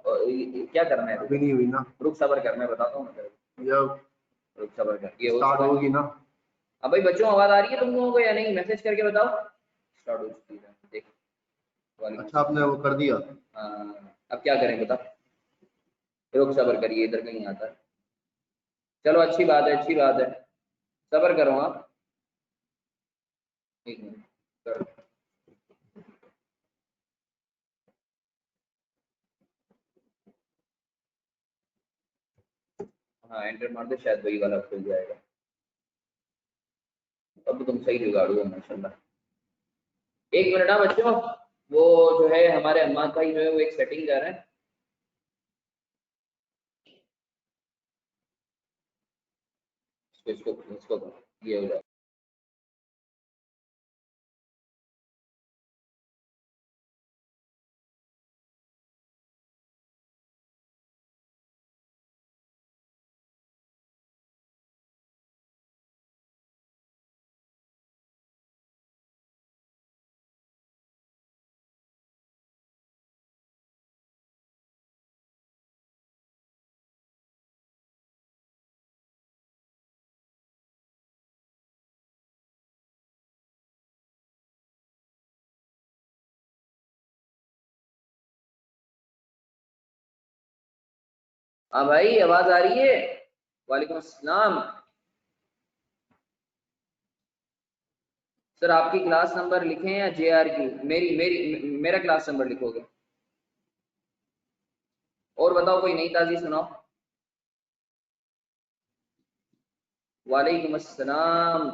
क्या करना है? अभी नहीं हुई ना। रुक सबर करना है, बताता हूँ मैं। रुक सबर कर, ये स्टार्ट होगी ना। अब भाई बच्चों आवाज आ रही है तुम लोगों को या नहीं? मैसेज करके बताओ। स्टार्ट हो चुकी है, देख। अच्छा आपने वो कर दिया। हाँ, अब क्या करें बता। रुक सबर करिए, इधर कहीं आता है। चलो अच्छी बात है, अच्छी बात है, सबर करो आप। एक मिनट करो। हाँ एंटर मार दे, शायद वही वाला खुल जाएगा। अब तुम सही जुगाड़ू हो माशाल्लाह। एक मिनट ना बच्चों, वो जो है हमारे अम्माद भाई जो है वो एक सेटिंग कर रहे हैं। इसको इसको ये हो जाए। हाँ भाई आवाज आ रही है? वालेकुम अस्सलाम। सर आपकी क्लास नंबर लिखें या जेआर की? मेरा क्लास नंबर लिखोगे? और बताओ कोई नई ताज़ी सुनाओ। वालेकुम अस्सलाम।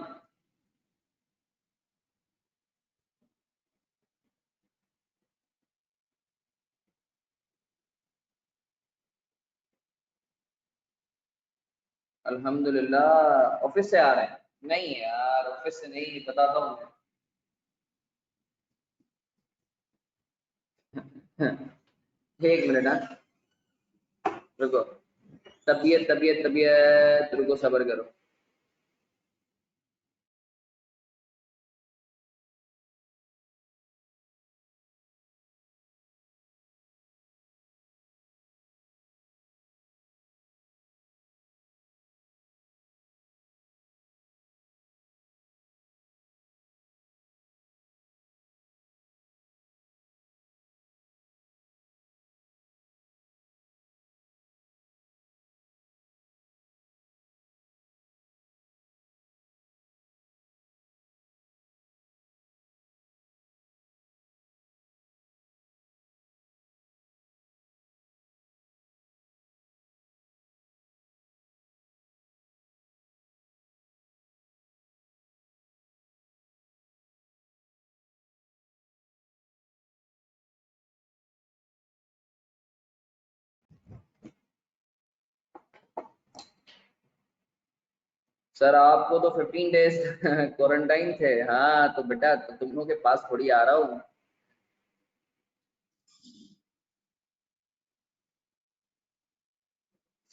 अल्हम्दुलिल्लाह। ऑफिस से आ रहे हैं? नहीं यार ऑफिस से नहीं, बताता हूँ मैं। एक मिनट हाँ, रुको। तबीयत तबीयत तबीयत, रुको सबर करो। सर आपको तो 15 डेज क्वारंटाइन थे। हाँ तो बेटा तो तुम लोगों के पास थोड़ी आ रहा हूँ।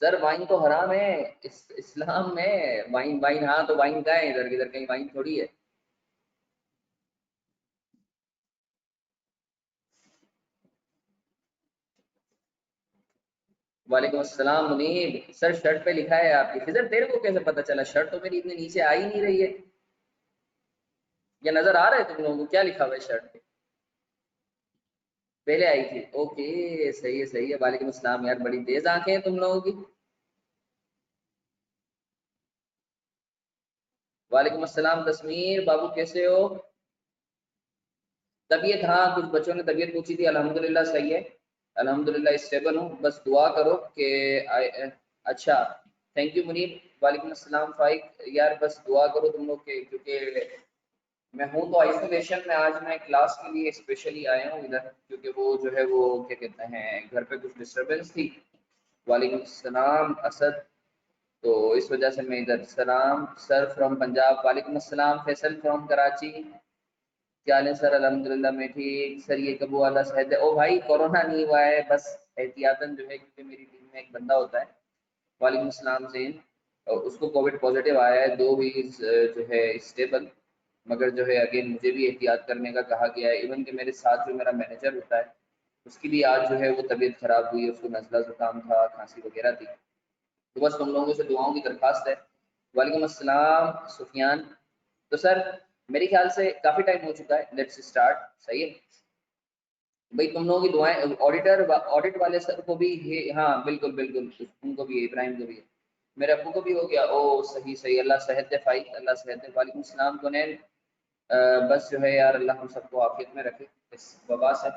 सर वाइन तो हराम है इस्लाम में। वाइन वाइन, हाँ तो वाइन का है, इधर इधर कहीं वाइन थोड़ी है। वालेकुम अस्सलाम मुनीब। सर शर्ट पे लिखा है आपकी। फिजर तेरे को कैसे पता चला? शर्ट तो मेरी इतने नीचे आ ही नहीं रही है। ये नजर आ रहा है तुम लोगों को क्या लिखा हुआ है शर्ट पे? पहले आई थी, ओके सही है सही है। वालेकुम अस्सलाम। यार बड़ी तेज आंखें हैं तुम लोगों की। वालेकुम अस्सलाम तस्मीर बाबू, कैसे हो? तबीयत, हाँ कुछ बच्चों ने तबीयत पूछी थी, अल्हम्दुलिल्लाह सही है। अल्हम्दुलिल्लाह स्टेबल हूँ, बस दुआ करो कि अच्छा। Thank you Munib. वालेकुम अस्सलाम फाइक। यार बस दुआ करो तुम लोग के, क्योंकि मैं हूँ तो आइसोलेशन में। आज मैं क्लास के लिए स्पेशली आया हूँ इधर, क्योंकि वो जो है वो क्या कहते हैं, घर पे कुछ डिस्टरबेंस थी। वालेकुम अस्सलाम असद। तो इस वजह से मैं इधर। सलाम सर फ्रॉम पंजाब। वालेकुम अस्सलाम फैसल फ्रॉम कराची। क्या हाल है सर? अल्हम्दुलिल्लाह मैं ठीक। सर ये कब वाला शहद है? ओ भाई कोरोना नहीं हुआ है, बस एहतियातन जो है, क्योंकि मेरी टीम में एक बंदा होता है। वालेकुम अस्सलाम ज़ैन। और उसको कोविड पॉजिटिव आया है, दो ही जो है स्टेबल। मगर जो है अगेन मुझे भी एहतियात करने का कहा गया है। इवन कि मेरे साथ जो मेरा मैनेजर होता है उसकी भी आज जो है वो तबीयत खराब हुई, उसको नज़ला ज़ुकाम था, खांसी वगैरह थी। तो बस तुम लोगों से दुआओं की दरख्वास्त है। वालेकुम अस्सलाम सुफियान। तो सर मेरे ख्याल से काफ़ी टाइम हो चुका है, लेट्स स्टार्ट। सही है भाई, तुम लोगों की दुआएं, ऑडिट वाले सर को भी है, हाँ बिल्कुल बिल्कुल, उनको भी है, इब्राहिम को भी है, मेरे अब्बू को भी हो गया। ओ सही सही, अल्लाह सेहत दे फाइक, अल्लाह सेहत दे। वालेकुम सलाम कुनैन। बस जो है यार, अल्लाह हम सबको आफियत में रखे इस वबा से।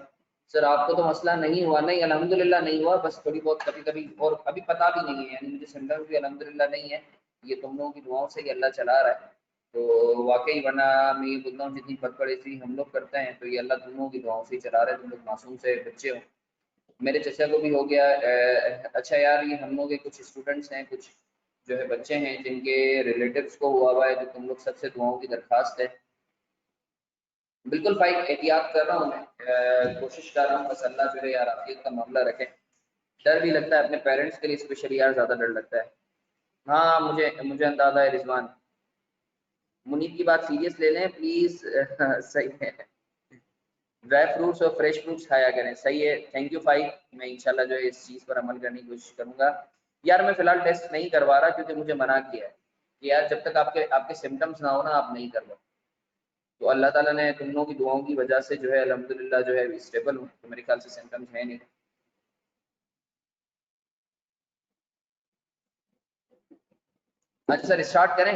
सर आपको तो मसला नहीं हुआ? नहीं अल्हम्दुलिल्लाह नहीं हुआ, बस थोड़ी बहुत कभी कभी, और अभी पता भी नहीं है, यानी मुझे सिम्टम्स भी अल्हम्दुलिल्लाह नहीं है। ये तुम लोगों की दुआओं से ही अल्लाह चला रहा है। तो वाकई, वरना मैं ये बोलता हूँ जितनी बदपड़ेसी हम लोग करते हैं तो ये अल्लाह तुम लोगों की दुआओं से ही चला रहा है। तुम लोग मासूम से बच्चे हो। मेरे चचा को भी हो गया। अच्छा यार, ये हम लोग के कुछ स्टूडेंट्स हैं, कुछ जो है बच्चे हैं जिनके रिलेटिव्स को हुआ है, तो तुम लोग सबसे दुआओं की दरख्वास्त है। बिल्कुल भाई, एहतियात कर रहा हूँ मैं, कोशिश कर रहा हूँ, बस अल्लाह जो है यार आफियत का मामला रखे। डर भी लगता है अपने पेरेंट्स के लिए, स्पेशली यार ज़्यादा डर लगता है। हाँ मुझे मुझे अंदाजा है रिजवान। मुनीब की बात सीरियस ले लें प्लीज़। सही है, ड्राई फ्रूट्स और फ्रेश फ्रूट्स खाया करें। सही है, थैंक यू भाई। मैं इंशाल्लाह जो है इस चीज़ पर अमल करने की कोशिश करूँगा। यार मैं फ़िलहाल टेस्ट नहीं करवा रहा, क्योंकि मुझे मना किया है कि यार जब तक आपके आपके सिम्टम्स ना हो ना, आप नहीं करवाओ। तो अल्लाह ताला ने तुम लोगों की दुआओं की वजह से जो है अल्हम्दुलिल्लाह जो है स्टेबल हूँ, तो मेरे ख्याल से सिम्टम्स है नहीं। अच्छा सर स्टार्ट करें?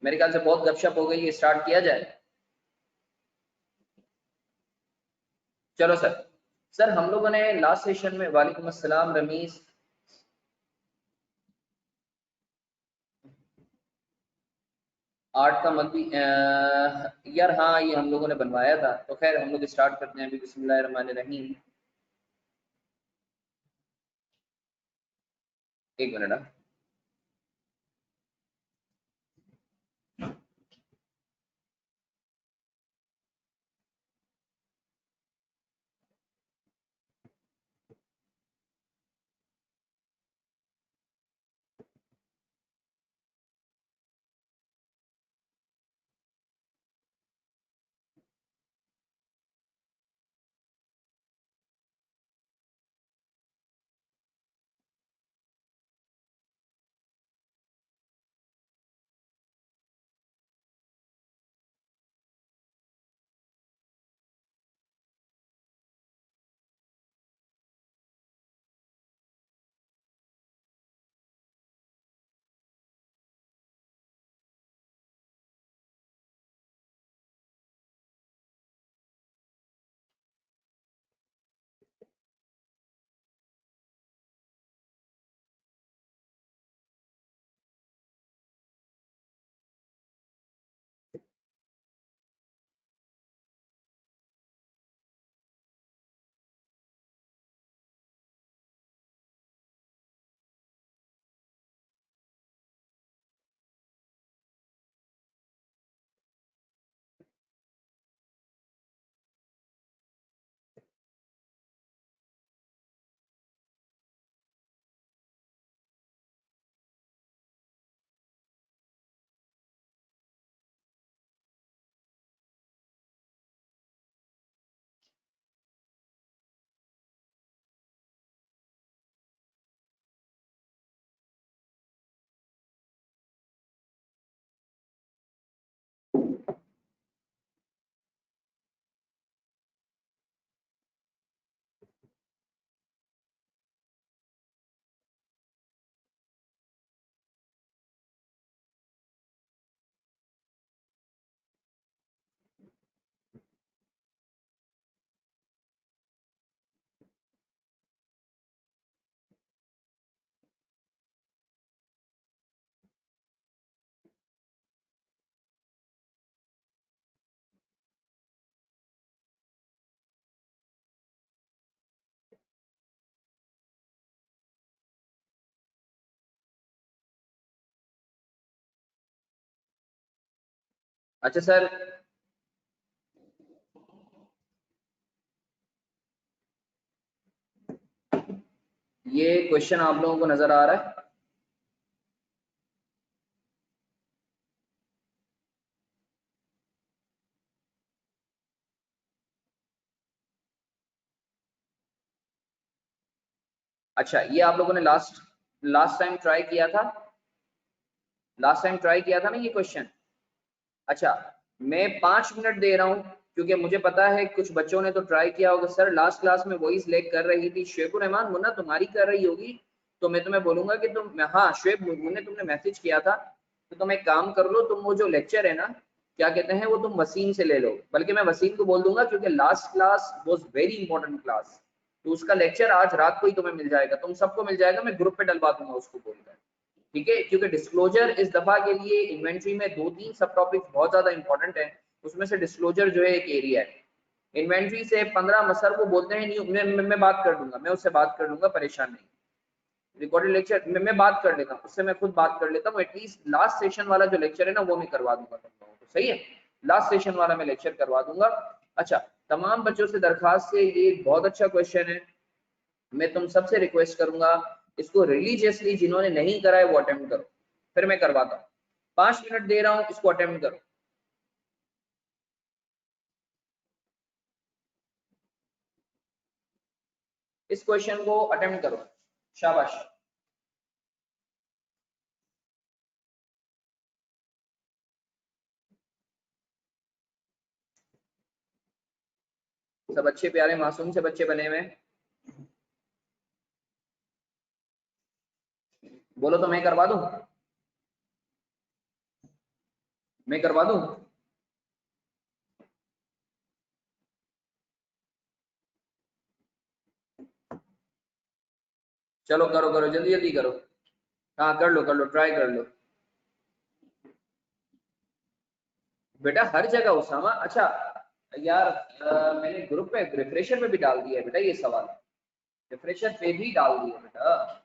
मेरे ख्याल से बहुत गपशप हो गई है, स्टार्ट किया जाए। चलो सर। सर हम लोगों ने लास्ट सेशन में, वालेकुम अस्सलाम रमीज, आर्ट का मत भी यार हाँ, ये हम लोगों ने बनवाया था। तो खैर हम लोग स्टार्ट करते हैं अभी। बिस्मिल्लाहिर्रहमानिर्रहीम। एक मिनट। अच्छा सर, ये क्वेश्चन आप लोगों को नजर आ रहा है? अच्छा, ये आप लोगों ने लास्ट टाइम ट्राई किया था, ना ये क्वेश्चन। अच्छा, मैं 5 मिनट दे रहा हूँ, क्योंकि मुझे पता है कुछ बच्चों ने तो ट्राई किया होगा, सर लास्ट क्लास में वही सिलेक्ट कर रही थी, शेबुर रहमान मुन्ना तुम्हारी कर रही होगी, तो मैं तुम्हें बोलूंगा कि तुम, हाँ शेब मुन्ने तुमने मैसेज किया था, तो तुम एक काम कर लो, तुम वो जो लेक्चर है ना, क्या कहते हैं वो, तुम वसीम से ले लो, बल्कि मैं वसीम को बोल दूंगा, क्योंकि last class was very important class, तो उसका लेक्चर आज रात को ही तुम्हें मिल जाएगा, तुम सबको मिल जाएगा, मैं ग्रुप पे डलवा दूंगा उसको बोलकर, ठीक है, क्योंकि डिस्क्लोजर इस दफा के लिए इन्वेंट्री में 2-3 सब टॉपिक्स बहुत ज्यादा इंपॉर्टेंट है, उसमें से डिस्क्लोजर जो है एक एरिया है। इन्वेंट्री से 15 मसर को बोलते हैं, नहीं मैं बात कर दूंगा, मैं उससे बात कर लूंगा, परेशान नहीं, रिकॉर्डेड लेक्चर मैं बात कर लेता हूँ उससे, मैं खुद बात कर लेता हूँ, एटलीस्ट लास्ट सेशन वाला जो लेक्चर है ना वो मैं करवा दूंगा तुम लोगों को, सही है, लास्ट सेशन वाला मैं लेक्चर करवा दूंगा। अच्छा, तमाम बच्चों से दरखास्त है, ये बहुत अच्छा क्वेश्चन है, मैं तुम सबसे रिक्वेस्ट करूंगा, इसको रिलीजियसली जिन्होंने नहीं करा है वो अटेम्प्ट करो, फिर मैं करवाता हूँ, 5 मिनट दे रहा हूँ, इसको अटेम्प्ट करो, इस क्वेश्चन को अटेम्प्ट करो, शाबाश। सब अच्छे प्यारे मासूम से बच्चे बने हुए, बोलो तो मैं करवा दूं, मैं करवा दूं, चलो करो करो, जल्दी जल्दी करो, हाँ कर लो, ट्राई कर लो बेटा, हर जगह उसामा। अच्छा यार, मैंने ग्रुप पे रिफ्रेशर में भी डाल दिया है बेटा, ये सवाल रिफ्रेशर पे भी डाल दिया बेटा।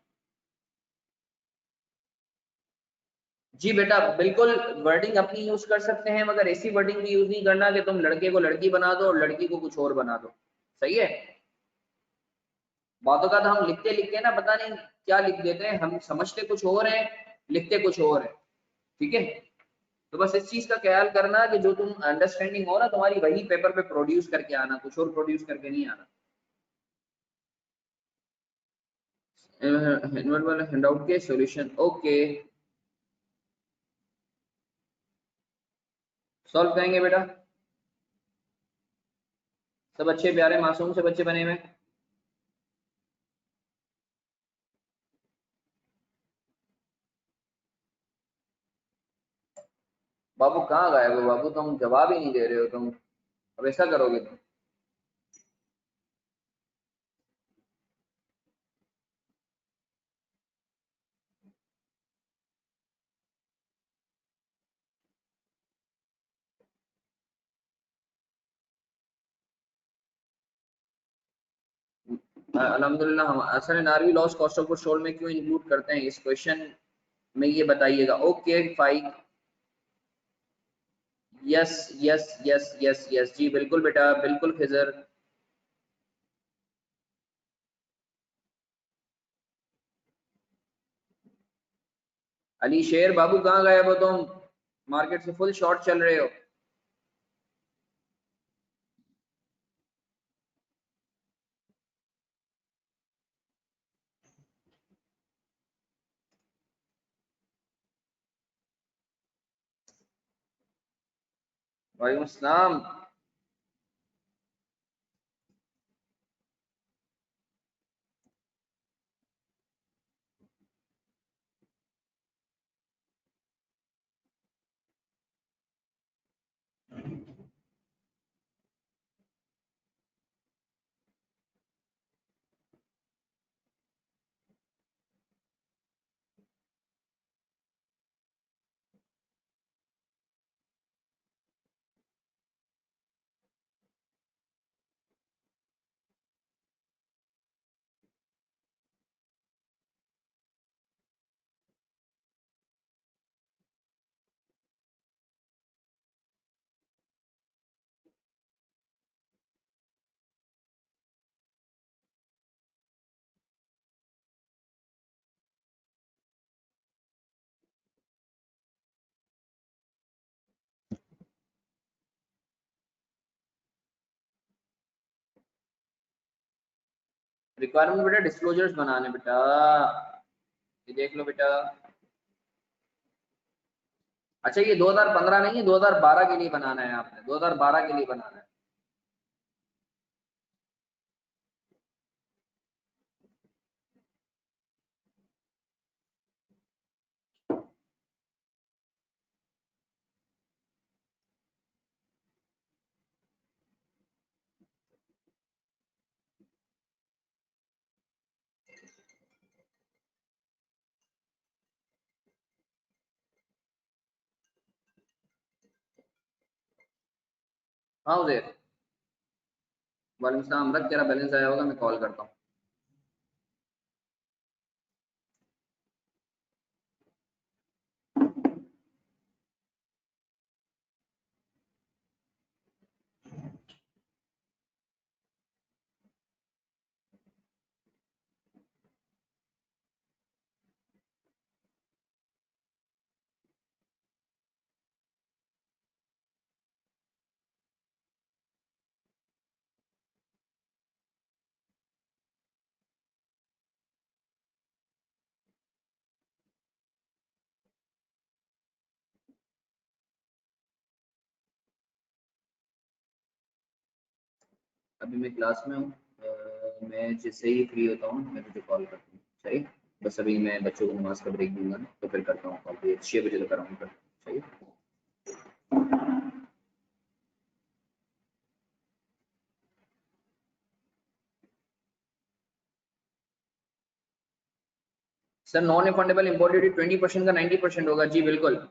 जी बेटा बिल्कुल, वर्डिंग अपनी यूज कर सकते हैं, मगर ऐसी वर्डिंग भी यूज नहीं करना कि तुम लड़के को लड़की बना दो और लड़की को कुछ और बना दो, सही है। बातों का तो हम लिखते लिखते ना पता नहीं क्या लिख देते हैं, हम समझते कुछ और है, लिखते कुछ और है, ठीक है। तो बस इस चीज का ख्याल करना कि जो तुम अंडरस्टैंडिंग हो ना तुम्हारी, वही पेपर पे प्रोड्यूस करके आना, कुछ और प्रोड्यूस करके नहीं आना। हैंडआउट वाला हैंडआउट के सॉल्यूशन, ओके सॉल्व करेंगे बेटा, सब अच्छे प्यारे मासूम से बच्चे बने हुए। बाबू कहाँ गए हो बाबू, तुम जवाब ही नहीं दे रहे हो तुम, अब ऐसा करोगे तुम। अल्हम्दुलिल्लाह, हम असर नारवी loss cost of good sold में क्यों इंक्लूड करते हैं, इस क्वेश्चन में ये बताइएगा। Okay Faiq, yes yes yes yes yes, जी बिल्कुल बेटा बिल्कुल खिजर। अली शेर बाबू कहाँ गए हो तुम, मार्केट से फुल शॉर्ट चल रहे हो। वालेकुम अस्सलाम। रिक्वायरमेंट बेटा डिस्क्लोजर्स बनाने बेटा, ये देख लो बेटा। अच्छा ये 2015 नहीं है, 2012 के लिए बनाना है आपने, 2012 के लिए बनाना है। हाँ उजैर, वालेकुम सलाम। रख, तेरा बैलेंस आया होगा, मैं कॉल करता हूँ। अभी मैं क्लास में हूँ, मैं जैसे ही फ्री होता हूँ मैं तुझे कॉल करता हूँ, सही। बस अभी मैं बच्चों को नमाज का ब्रेक दूंगा ना, तो फिर करता हूँ कॉल, 6 बजे तक कराऊंगा फिर, सही। सर नॉन रिफंडेबल इम्पोर्टेड 20% का 90% होगा जी, बिल्कुल।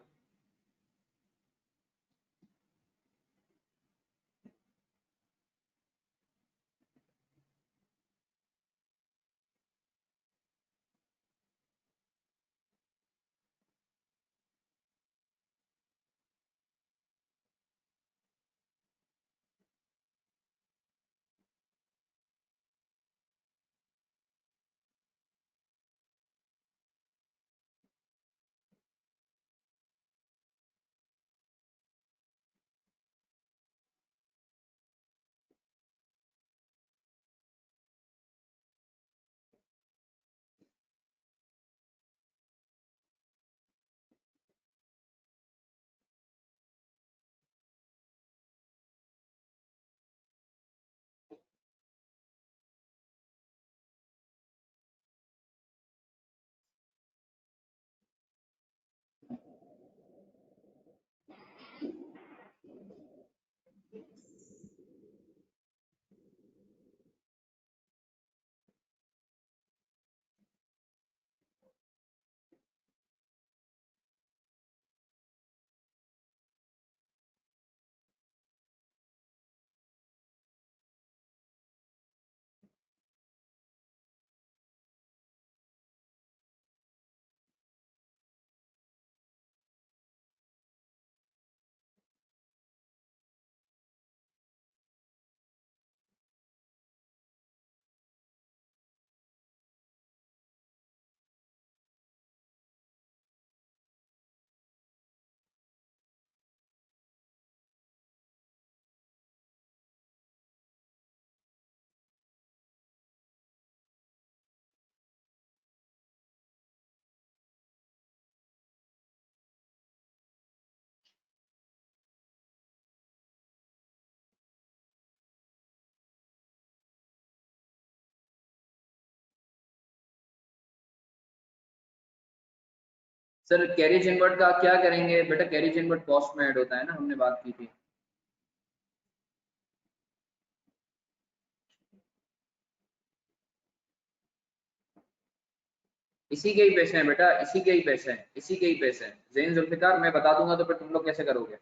सर कैरिज इनवर्ट का क्या करेंगे बेटा? कैरिज इनवर्ट कॉस्ट में ऐड होता है ना, हमने बात की थी। इसी के ही पैसे हैं बेटा, इसी के ही पैसे हैं, इसी के ही पैसे हैं। जैन जुल्फिकार, मैं बता दूंगा तो फिर तुम लोग कैसे करोगे?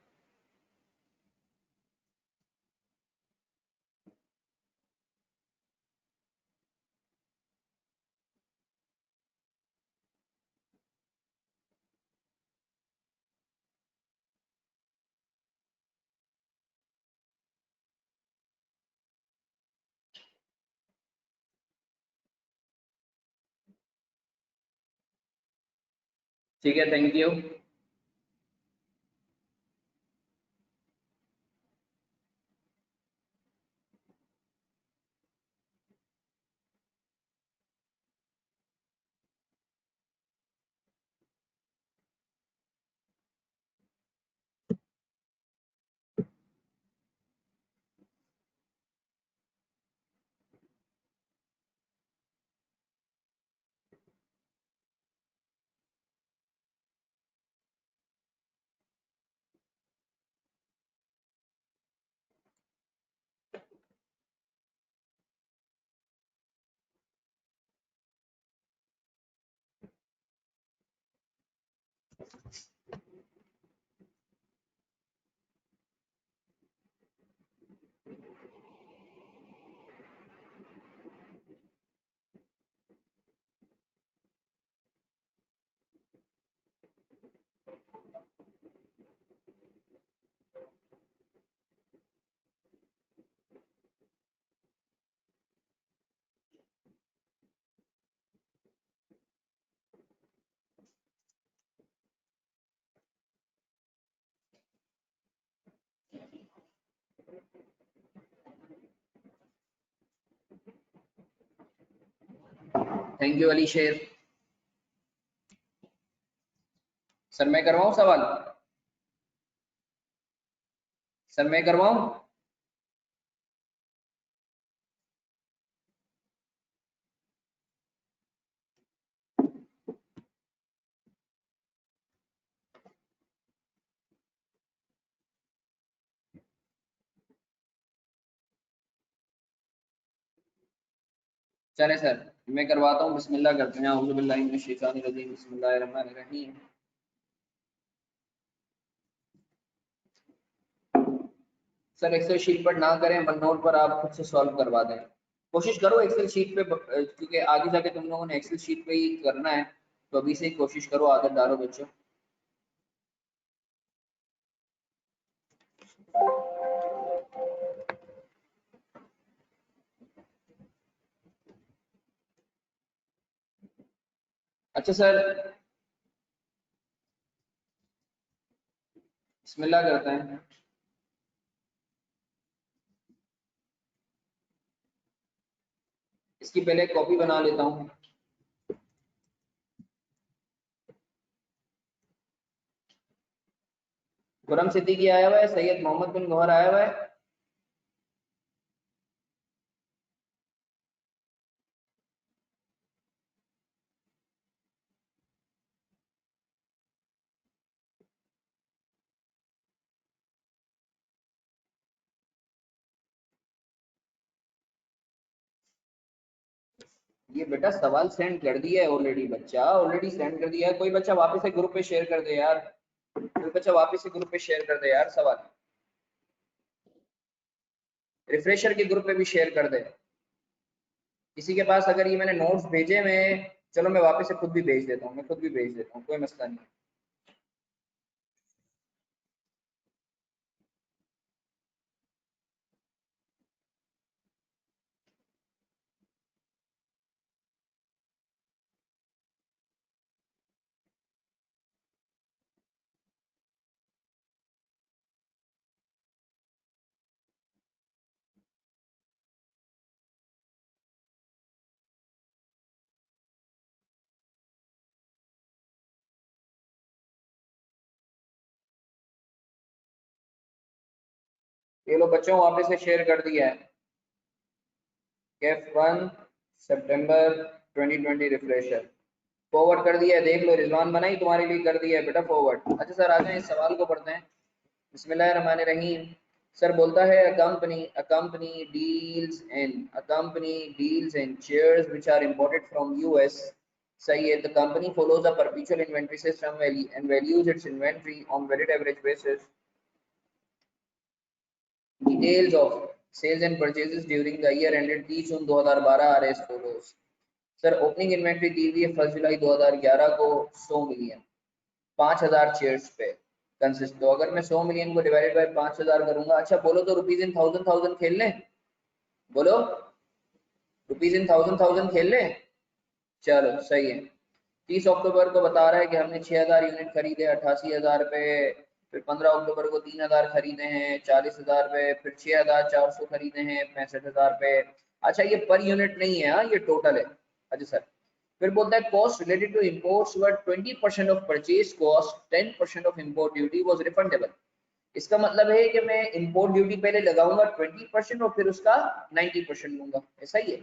ठीक है, thank you. Thank you Ali शेर। सर मैं करवाऊं सवाल? सर मैं करवाऊं? चले सर मैं करवाता हूँ, बिस्मिल्लाह करते हैं। औज़ु बिल्लाहि मिनश शैतानिर रजीम, बिस्मिल्लाहिर रहमानिर रहीम। सर एक्सेल शीट पर ना करें, वन नोट पर आप खुद से सॉल्व करवा दें। कोशिश करो एक्सेल शीट पे, क्योंकि आगे जाके तुम लोगों ने एक्सेल शीट पे ही करना है, तो अभी से ही कोशिश करो, आदत डालो बच्चों। अच्छा सर बिस्मिल्लाह करते हैं। इसकी पहले कॉपी बना लेता हूँ। खुरम सिद्दीकी आया हुआ है, सैयद मोहम्मद बिन गौहर आया हुआ है। ये बेटा सवाल सेंड कर दिया है ऑलरेडी, बच्चा ऑलरेडी सेंड कर दिया है। कोई बच्चा वापस से ग्रुप पे शेयर कर दे यार, कोई बच्चा वापस से ग्रुप पे शेयर कर दे यार सवाल। रिफ्रेशर के ग्रुप पे भी शेयर कर दे। किसी के पास अगर ये मैंने नोट्स भेजे, मैं चलो मैं वापस से खुद भी भेज देता हूँ, मैं खुद भी भेज देता हूँ, कोई मसला नहीं। ये लो बच्चों वापस से शेयर कर दिया है। F1 सितंबर 2020 रिफ्रेशर फॉरवर्ड कर दिया है, देख लो। रिजवान बनाई तुम्हारे लिए कर दिया है बेटा फॉरवर्ड। अच्छा सर आ जाए, इस सवाल को पढ़ते हैं। बिस्मिल्लाहिर्रहमानिर्रहीम। सर बोलता है a company deals in shares which are imported from US. सही है। The company follows a perpetual inventory system and values its inventory on weighted average basis. Details of sales and purchases during the year ended 30 June 2012 are as follows. Sir opening inventory दी हुई है 1 जुलाई 2011 को 100 million 5000 shares पे consist. तो अगर मैं 100 million को divided by 5000 करूंगा, अच्छा बोलो तो रुपीज इन थाउजेंड खेल लें, बोलो रुपीज इन थाउजेंड खेल लें। चलो सही है। 30 अक्टूबर को बता रहा है कि हमने 6000 यूनिट खरीदे 88,000 पे, फिर 15 अक्टूबर को 3000 खरीदे हैं 40,000 पे, फिर 6400 खरीदे हैं 65,000 पे। अच्छा ये पर यूनिट नहीं है, हाँ ये टोटल है। अच्छा सर फिर बोलता है cost related to imports were 20% of purchase cost, 10% of import duty was refundable. इसका मतलब है कि मैं इंपोर्ट ड्यूटी पहले लगाऊंगा 20% और फिर उसका 90% लूंगा, ऐसा ही है।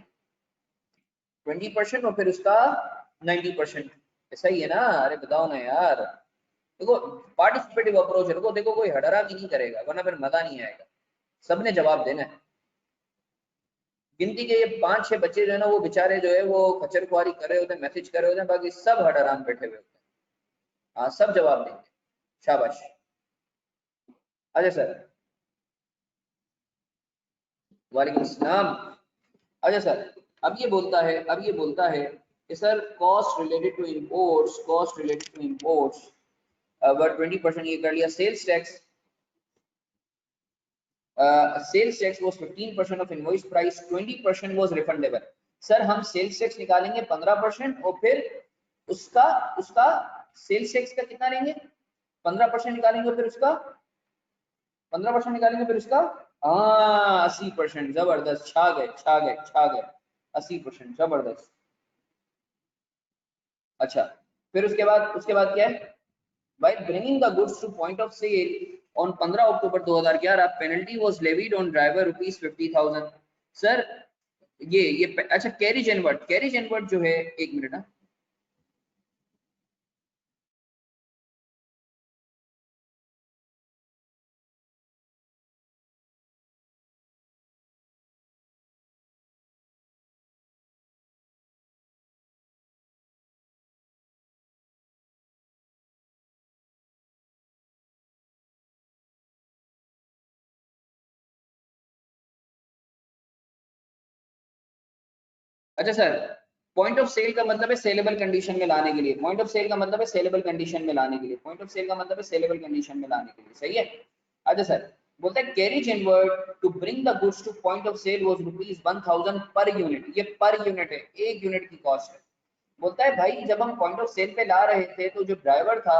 20% और फिर उसका 90%, ऐसा ही है ना? अरे बताओ ना यार। देखो पार्टिसिपेटिव अप्रोच रखो, देखो कोई हडरा भी नहीं करेगा वरना फिर मजा नहीं आएगा, सबने जवाब देना है। गिनती के ये 5-6 बच्चे जो है ना वो बेचारे जो है वो खच्चर खुआरी कर रहे होते हैं, मैसेज कर रहे होते हैं, बाकी सब हडरान बैठे हुए होते हैं। हाँ सब जवाब देंगे, शाबाश। अच्छा सर, वालेकुम अस्सलाम। अच्छा सर, अब ये बोलता है कि sir cost related to imports, cost related to imports अगर 20% ये कर लिया, sales tax, sales tax was 15% of invoice price, 20% was refundable। Sir हम सेल्स टैक्स निकालेंगे 15% और फिर उसका उसका सेल्स टैक्स का कितना लेंगे, 15% निकालेंगे, फिर उसका 15% निकालेंगे, फिर उसका 80%। जबरदस्त, छा गए छा गए छा गए, 80%, जबरदस्त। अच्छा, फिर उसके बाद क्या है, by bringing the goods to point of sale on 15 October 2011 penalty was levied on driver rupees 50,000। Sir ये अच्छा, कैरिज एनवर्ड जो है, एक मिनट ना, अच्छा सर, पॉइंट ऑफ सेल का मतलब है सेलेबल कंडीशन में लाने के लिए, पॉइंट ऑफ सेल का मतलब है सेलेबल कंडीशन में लाने के लिए, पॉइंट ऑफ सेल का मतलब है सेलेबल कंडीशन में लाने के लिए, सही है। अच्छा सर, बोलता है carriage inward to bring the goods to point of sale was ₹1000 per unit. ये पर यूनिट है, एक यूनिट की कॉस्ट है। बोलता है भाई जब हम पॉइंट ऑफ सेल पे ला रहे थे तो जो ड्राइवर था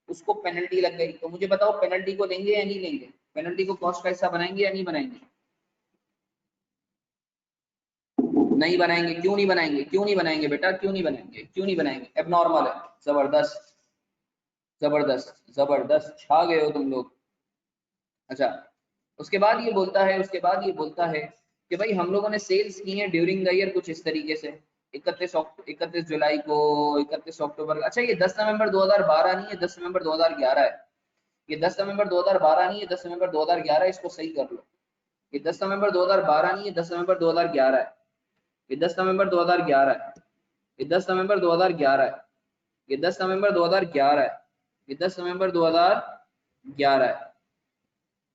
उसको पेनल्टी लग गई, तो मुझे बताओ पेनल्टी को लेंगे या नहीं लेंगे, पेनल्टी को कॉस्ट का हिस्सा बनाएंगे या नहीं बनाएंगे, नहीं बनाएंगे। क्यों नहीं बनाएंगे, क्यों नहीं बनाएंगे बेटा, क्यों नहीं बनाएंगे, क्यों नहीं बनाएंगे, एबनॉर्मल है। जबरदस्त जबरदस्त जबरदस्त, छा गए हो तुम लोग। अच्छा, उसके बाद ये बोलता है, कि भाई हम लोगों ने सेल्स की है ड्यूरिंग द ईयर कुछ इस तरीके से, 31 जुलाई को, 31 अक्टूबर। अच्छा ये 10 नवंबर 2012 नहीं है, 10 नवंबर 2011 है। ये 10 नवंबर 2012 नहीं है, 10 नवंबर 2011, इसको सही कर लो। ये 10 नवंबर 2012 नहीं है, 10 नवंबर 2011 है। ये 10 नवंबर 2011 है। ये 10 नवंबर 2011 है। ये 10 नवंबर 2011 है। ये 10 नवंबर 2011 है,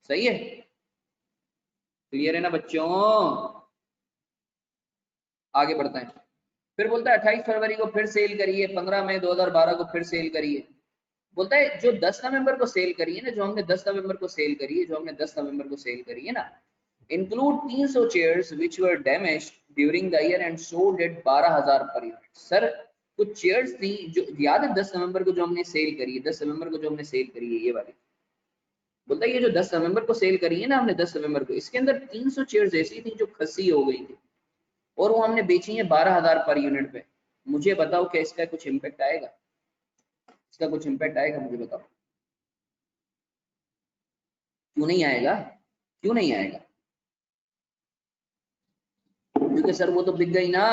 सही है। क्लियर है ना बच्चों, आगे बढ़ते हैं। फिर बोलता है 28 फरवरी को फिर सेल करिए, 15 मई 2012 को फिर सेल करिए। बोलता है जो 10 नवंबर को सेल करी है ना, जो हमने 10 नवंबर को सेल करी है, जो हमने 10 नवंबर को सेल करी है ना, include 300 chairs which were damaged during the year and sold at 12,000 per unit. Sir कुछ चेयर्स थी जो याद है 10 नवंबर को जो हमने सेल करी है, 10 नवंबर को जो हमने सेल करी है ये वाली। बोलता है ये जो 10 नवंबर को सेल करी है ना हमने 10 नवंबर को, इसके अंदर 300 चेयर्स ऐसी थी जो खसी हो गई थी और वो हमने बेची है 12,000 पर यूनिट पे। मुझे बताओ क्या इसका कुछ इम्पैक्ट आएगा, इसका कुछ इम्पैक्ट आएगा, मुझे बताओ। क्यों नहीं आएगा, क्यों नहीं आएगा, क्योंकि सर वो तो बिक गई ना,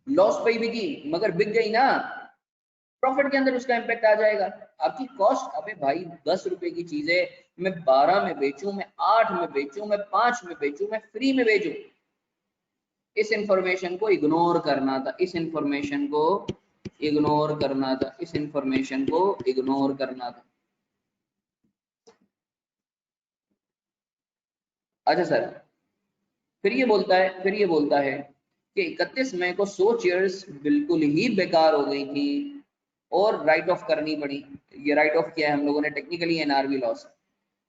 लॉस पे ही बिकी मगर बिक गई ना, प्रॉफिट के अंदर उसका इम्पैक्ट आ जाएगा। आपकी कॉस्ट, अबे भाई 10 रुपए की चीज है, मैं 12 में बेचूं, मैं 8 में बेचूं, मैं 5 में बेचूं, मैं फ्री में बेचूं, इस इंफॉर्मेशन को इग्नोर करना था, इस इंफॉर्मेशन को इग्नोर करना था, इस इंफॉर्मेशन को इग्नोर करना था। अच्छा सर, फिर ये बोलता है कि 31 मई को 100 चेयर्स बिल्कुल ही बेकार हो गई थी और राइट ऑफ करनी पड़ी। ये राइट ऑफ किया है हम लोगों ने, टेक्निकली एनआरवी लॉस है,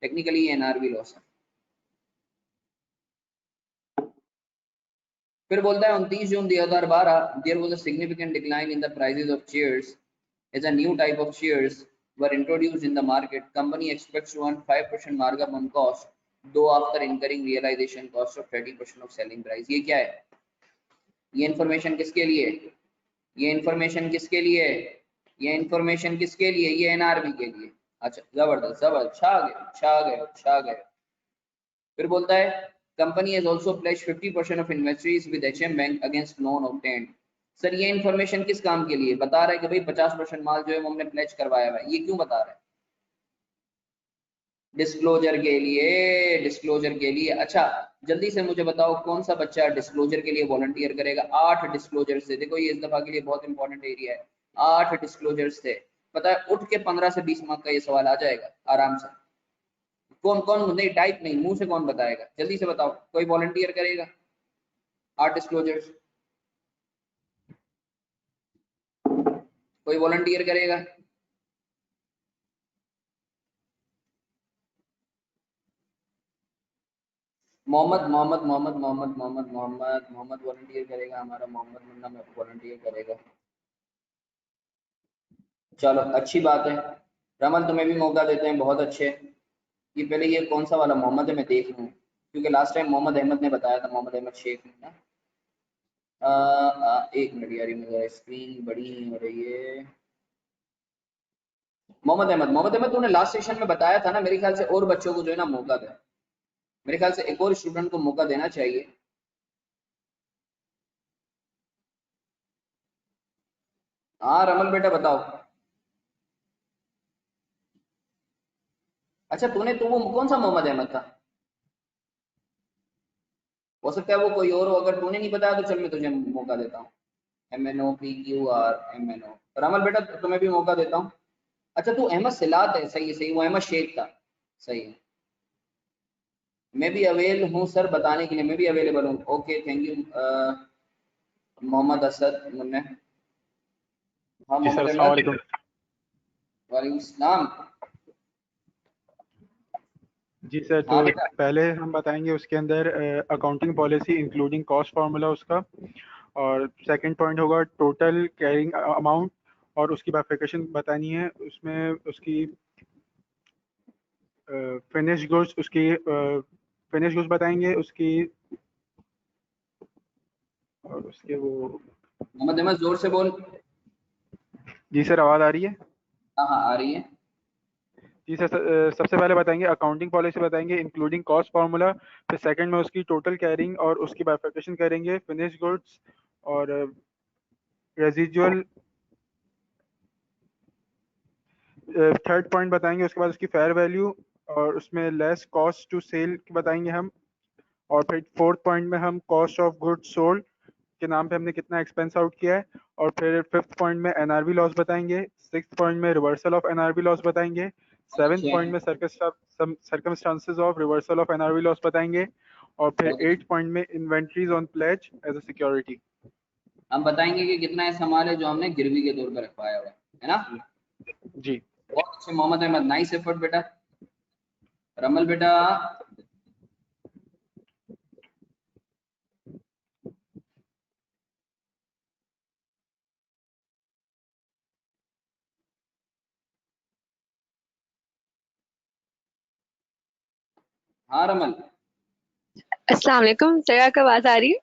टेक्निकली एनआरवी लॉस है। फिर बोलता है 29 June 2012 there was a significant decline in the prices of chairs as a new type of shares were introduced in the market. Company expects to earn 5% markup on cost, though after incurring realization cost of 30% of selling price। ये क्या है, ये information किसके लिए, ये information किसके लिए, ये इंफॉर्मेशन किसके लिए, ये एनआरबी के लिए। अच्छा जबरदस्त जबरदस्त, छा गए छा गए छा गए। फिर बोलता है company has also pledged 50% of inventories with HM bank against loan obtained. Sir ये इन्फॉर्मेशन किस काम के लिए बता रहा है कि भाई 50% माल जो है वो हमने प्लेज करवाया हुआ है, ये क्यों बता रहा है, डिस्क्लोजर के लिए, डिस्क्लोजर के लिए। अच्छा जल्दी से मुझे बताओ कौन सा बच्चा डिस्क्लोजर के लिए वॉलंटियर करेगा। 8 डिस्क्लोजर थे, देखो ये इस दफा के लिए बहुत इंपॉर्टेंट एरिया है, 8 डिस्क्लोजर्स थे। पता है उठ के 15 से 20 मार्क का ये सवाल आ जाएगा आराम से। कौन कौन नहीं, टाइप नहीं, मुंह से कौन बताएगा, जल्दी से बताओ, कोई वॉलंटियर करेगा? आर्ट डिस्क्लोजर्स कोई वॉलंटियर करेगा? मोहम्मद मोहम्मद मोहम्मद मोहम्मद मोहम्मद मोहम्मद मोहम्मद वॉलंटियर करेगा, हमारा मोहम्मद मुन्ना में वॉलंटियर करेगा। चलो अच्छी बात है, रमल तुम्हें भी मौका देते हैं, बहुत अच्छे। ये पहले ये कौन सा वाला मोहम्मद है मैं देख लूँ, क्योंकि लास्ट टाइम मोहम्मद अहमद ने बताया था, मोहम्मद अहमद शेख ने ना। एक मिनट यार, मेरा स्क्रीन बड़ी हो रही है। मोहम्मद अहमद तूने लास्ट सेशन में बताया था ना, मेरे ख्याल से और बच्चों को जो है ना मौका दे, मेरे ख्याल से एक और स्टूडेंट को मौका देना चाहिए। हाँ रमल बेटा बताओ। अच्छा तूने, तो वो कौन सा मोहम्मद अहमद था? हो सकता है वो कोई और हो, अगर तूने नहीं बताया तो चल मैं तुझे मौका देता हूँ। MNOPQR MNO, रमल बेटा तुम्हें भी मौका देता हूँ। अच्छा तू अहमद सिलात है, सही है सही, वो अहमद शेख था, सही है। मैं भी अवेल हूँ सर बताने के लिए, मैं भी अवेलेबल हूँ। Okay thank you Mohammad Asad Munne. हाँ जी सर, मोहम्मद अस्सलाम अहमद। वालेकुम। वालेकुम सलाम। जी सर, हाँ तो बेटा। पहले हम बताएंगे उसके अंदर accounting policy including cost formula उसका, और सेकंड पॉइंट होगा टोटल कैरिंग अमाउंट, और उसकी बाइफिकेशन बतानी है उसमें, उसकी फिनिश गुड्स, उसकी फिनिश गुड्स बताएंगे उसकी, और उसके वो। मोहम्मद अहमद जोर से बोल। जी सर, आवाज़ आ रही है? हाँ हाँ आ रही है। जी सर, सबसे पहले बताएंगे अकाउंटिंग पॉलिसी बताएंगे इंक्लूडिंग कॉस्ट फार्मूला, फिर सेकंड में उसकी टोटल कैरिंग और उसकी बाइफिकेशन करेंगे, फिनिश गुड्स और रेजिजुअल, थर्ड पॉइंट बताएंगे उसके बाद उसकी फेयर वैल्यू, और उसमें लेस कॉस्ट टू सेल बताएंगे हम, और फिर फोर्थ पॉइंट में हम कॉस्ट ऑफ गुड्स सोल्ड के नाम पे हमने कितना एक्सपेंस आउट किया है, और फिर फिफ्थ पॉइंट में एनआरवी लॉस बताएंगे, सिक्स्थ पॉइंट में रिवर्सल ऑफ एनआरवी लॉस बताएंगे, बहुत सेवेंथ अच्छे पॉइंट हैं। में circumstances of reversal of NRV loss बताएंगे, और फिर बहुत अच्छे। एट पॉइंट में inventories on pledge as a security. हम बताएंगे कि कितना ऐसा माल है जो हमने गिरवी के तौर पर रखवाया हुआ है ना। जी बहुत अच्छे मोहम्मद अहमद, नाइस एफर्ट बेटा। रमल बेटा। हाँ रमल। अस्सलाम वालेकुम सर, आपको आवाज आ रही है?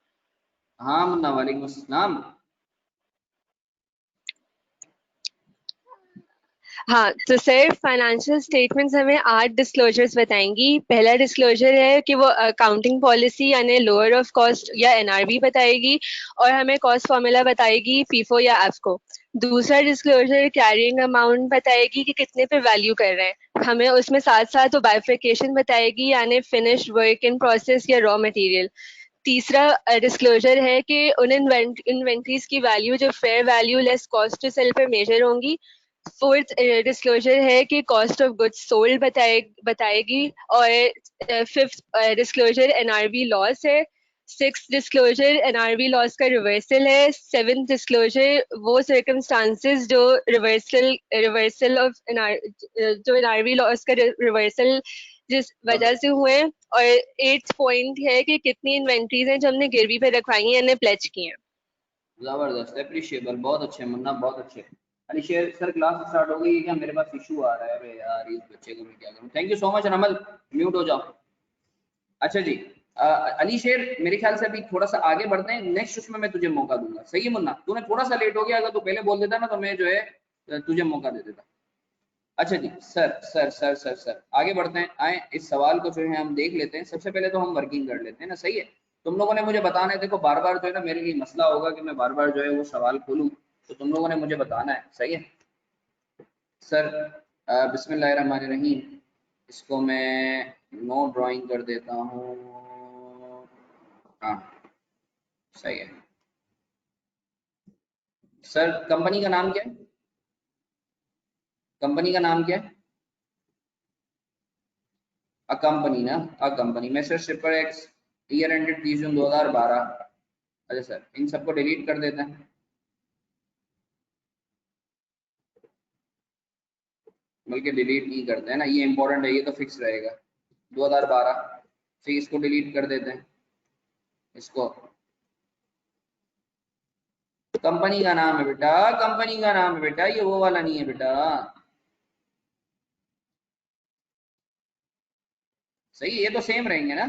हाँ मुन्ना वालेकुम अस्सलाम। हाँ तो सर, फाइनेंशियल स्टेटमेंट्स हमें 8 डिस्क्लोजर्स बताएंगी। पहला डिस्क्लोजर है कि वो अकाउंटिंग पॉलिसी यानी लोअर ऑफ कॉस्ट या एनआरवी बताएगी, और हमें कॉस्ट फॉर्मूला बताएगी फीफो या एफको। दूसरा डिस्क्लोजर कैरिंग अमाउंट बताएगी कि कितने पे वैल्यू कर रहे हैं, हमें उसमें साथ साथ वो बाइफिकेशन बताएगी यानी फिनिश्ड वर्क इन प्रोसेस या रॉ मटेरियल। तीसरा डिस्क्लोजर है कि उन इन्वेंट्रीज की वैल्यू जो fair value less cost to sell पे मेजर होंगी। फोर्थ डिस्क्लोजर है कि कॉस्ट ऑफ गुड्स सोल्ड बताएगी, और फिफ्थ डिस्क्लोजर एनआरवी लॉस है। सिक्स डिस्क्लोजर एनआरवी लॉस का रिवर्सल है। सेवेंथ डिस्क्लोजर वो सर्कमस्टांसेस जो रिवर्सल ऑफ जो एनआरवी लॉस का रिवर्सल जिस वजह से हुए हैं। और एट्थ पॉइंट है कि कितनी इन्वेंट्रीज हैं जो हमने गिरवी पे रखवाई हैं यानी प्लेज की हैं। जबरदस्त, अप्रिशिएबल, बहुत अच्छे मुन्ना, बहुत अच्छे। अली शेर सर क्लास स्टार्ट हो गई है क्या? मेरे पास इशू आ रहा है, अरे यार इस बच्चे को मैं क्या करूं। Thank you so much Ramal, mute हो जाओ। अच्छा जी। अली शेर मेरे ख्याल से अभी थोड़ा सा आगे बढ़ते हैं, नेक्स्ट उसमें मैं तुझे मौका दूंगा, सही है मुन्ना? तूने थोड़ा सा लेट हो गया, अगर तू पहले बोल देता ना तो मैं जो है तुझे मौका दे देता। अच्छा जी sir sir sir sir sir आगे बढ़ते हैं, आए इस सवाल को जो है हम देख लेते हैं। सबसे पहले तो हम वर्किंग कर लेते हैं ना, सही है? तुम लोगों ने मुझे बताना है, देखो बार बार जो है ना मेरे लिए मसला होगा कि मैं बार बार जो है वो सवाल खोलूं, तो तुम लोगों ने मुझे बताना है, सही है? सर बिस्मिल्लाहिर्रहमानिर्रहीम, इसको मैं नो ड्राइंग कर देता हूँ। हाँ सही है। सर कंपनी का नाम क्या है? कंपनी का नाम क्या है? अ कंपनी ना, a company. Messrs shipper X, year ended 30 June 2012। अच्छा सर, इन सबको डिलीट कर देते हैं, बल्कि डिलीट नहीं करते हैं ना, ये इंपॉर्टेंट है, ये तो फिक्स रहेगा 2012। फिर इसको डिलीट कर देते हैं, इसको। कंपनी का नाम है बेटा, कंपनी का नाम है बेटा, ये वो वाला नहीं है बेटा। सही, ये तो सेम रहेंगे ना।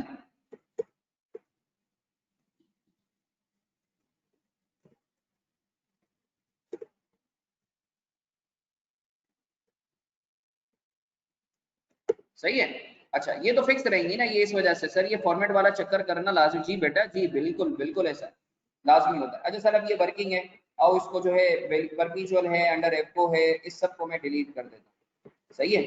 सही है। अच्छा, ये तो फिक्स रहेंगी ना, ये इस वजह से सर ये फॉर्मेट वाला चक्कर करना लाजमी। जी बेटा जी, बिल्कुल बिल्कुल ऐसा लाजमी होता है। अच्छा सर, अब ये वर्किंग है, और इसको जो है परपीचुअल है, अंडर एप्को है, इस सब को मैं डिलीट कर देता हूँ। सही है।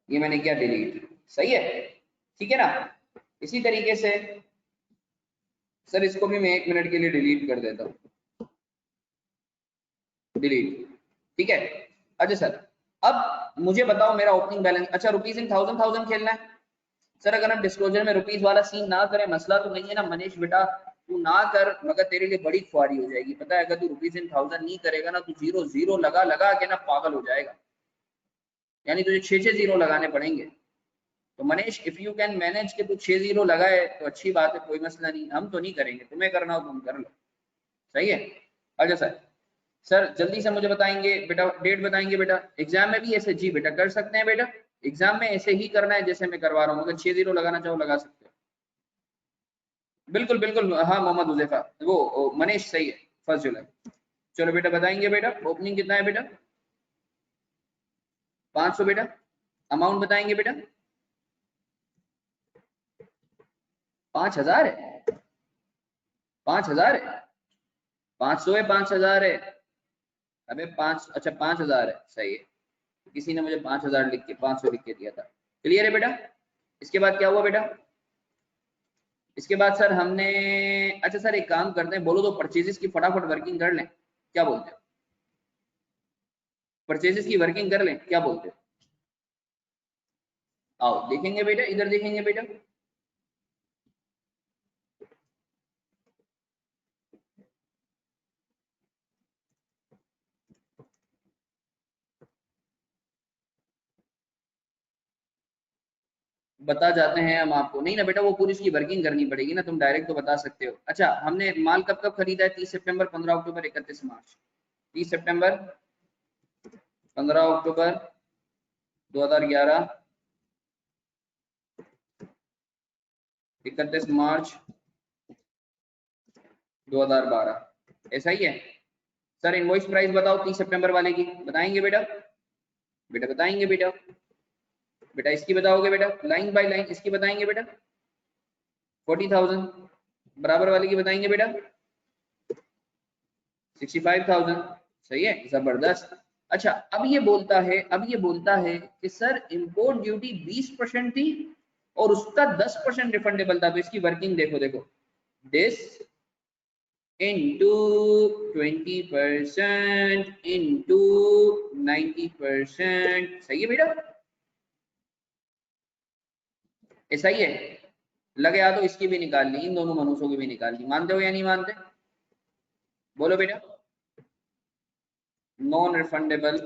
ये मैंने किया डिलीट। सही है, ठीक है ना। इसी तरीके से सर इसको भी मैं 1 मिनट के लिए डिलीट कर देता हूँ, डिलीट। ठीक है। अच्छा सर, अब मुझे बताओ मेरा ओपनिंग बैलेंस। अच्छा, रुपीज इन थाउजेंड थाउजेंड खेलना है सर। अगर हम डिस्क्लोजर में रुपीज वाला सीन ना करें, मसला तो नहीं है ना मनीष बेटा, तू ना कर, मगर तेरे लिए बड़ी ख्वारी हो जाएगी। पता है, अगर तू रुपीज इन थाउजेंड नहीं करेगा ना, तू जीरो जीरो लगा लगा के ना पागल हो जाएगा, यानी तुझे 6 जीरो लगाने पड़ेंगे। तो Manish, if you can manage के तू 6 जीरो लगाए तो अच्छी बात है, कोई मसला नहीं। हम तो नहीं करेंगे, तुम्हें करना हो तुम कर लो। सही है। अच्छा सर, सर जल्दी से मुझे बताएंगे बेटा, डेट बताएंगे बेटा। एग्जाम में भी ऐसे जी बेटा कर सकते हैं बेटा, एग्जाम में ऐसे ही करना है जैसे मैं करवा रहा हूँ। अगर 6 जीरो लगाना चाहो लगा सकते हो। बिल्कुल बिल्कुल, हाँ मोहम्मद हुजैफा, वो मनीष सही है, 1 जुलाई। चलो बेटा बताएंगे बेटा, ओपनिंग कितना है बेटा? 500 बेटा। अमाउंट बताएंगे बेटा? 5000 है, 5000 है, 500 है, 5000 है। अबे 5, अच्छा 5000 है, सही है। किसी ने मुझे 5000 लिख के 500 लिख के दिया था। क्लियर है बेटा। इसके बाद क्या हुआ बेटा? इसके बाद सर हमने, अच्छा सर एक काम करते हैं, बोलो तो परचेजेस की फटाफट वर्किंग कर लें, क्या बोलते हो? परचेजेस की वर्किंग कर लें, क्या बोलते हो? आओ देखेंगे बेटा, इधर देखेंगे बेटा। बता जाते हैं हम आपको। नहीं ना बेटा, वो पूरी इसकी वर्किंग करनी पड़ेगी ना, तुम डायरेक्ट तो बता सकते हो। अच्छा, हमने माल कब कब खरीदा है? 30 सितंबर, 15 अक्टूबर, 31 मार्च। 30 सितंबर, 15 अक्टूबर 2011, 31 मार्च 2012। ऐसा ही है सर। इनवॉइस प्राइस बताओ 30 सितंबर वाले की, बताएंगे बेटा? बेटा बताएंगे बेटा? बेटा इसकी बताओगे बेटा, लाइन बाय लाइन इसकी बताएंगे बेटा? 40,000। बराबर वाले की बताएंगे बेटा? 65,000। सही है, जबरदस्त। अच्छा, अब ये बोलता है कि सर इंपोर्ट ड्यूटी 20% थी और उसका 10% रिफंडेबल था। तो इसकी वर्किंग देखो, देखो दिस into 20% into 90%। सही है बेटा, ऐसा ही है। लगे या तो इसकी भी निकाल ली, इन दोनों मनुष्यों की भी निकाल ली। मानते हो या नहीं मानते? बोलो बेटा। Non refundable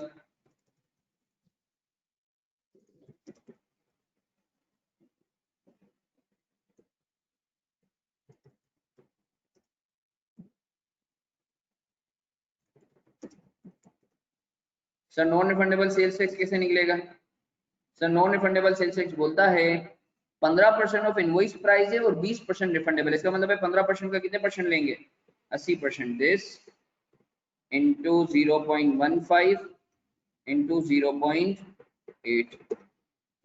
sir, non refundable sales tax कैसे निकलेगा? Sir non refundable sales tax बोलता है 15% ऑफ इनवॉइस प्राइस है और 20% रिफंडेबल। इसका मतलब है 15% का कितने परसेंट लेंगे? 80%। This into 0.15 into 0.8।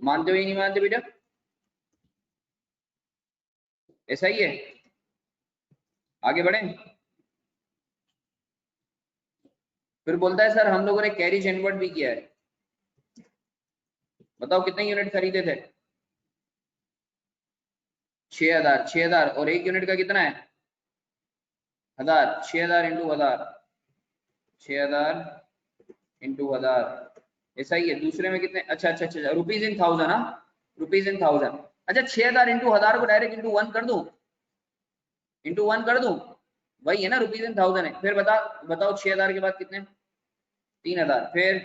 मानते हो या नहीं मानते बेटा? ऐसा ही है। आगे बढ़े। फिर बोलता है सर हम लोगों ने कैरिज इनवर्ट भी किया है। बताओ कितने यूनिट खरीदे थे? 6000। 6000 और 1 यूनिट का कितना है? 1000, 6000 इंटू 1000, 6000 इंटू 1000, ऐसा ही है। दूसरे में कितने, अच्छा अच्छा अच्छा, रुपीज इन थाउजेंड, हाँ रुपीज इन थाउजेंड। अच्छा 6000 इंटू 1000 को डायरेक्ट इंटू 1 कर दूं, इंटू 1 कर दूं, वही है ना, रुपीज इन थाउजेंड है। फिर बताओ 6000 के बाद कितने, 3000, फिर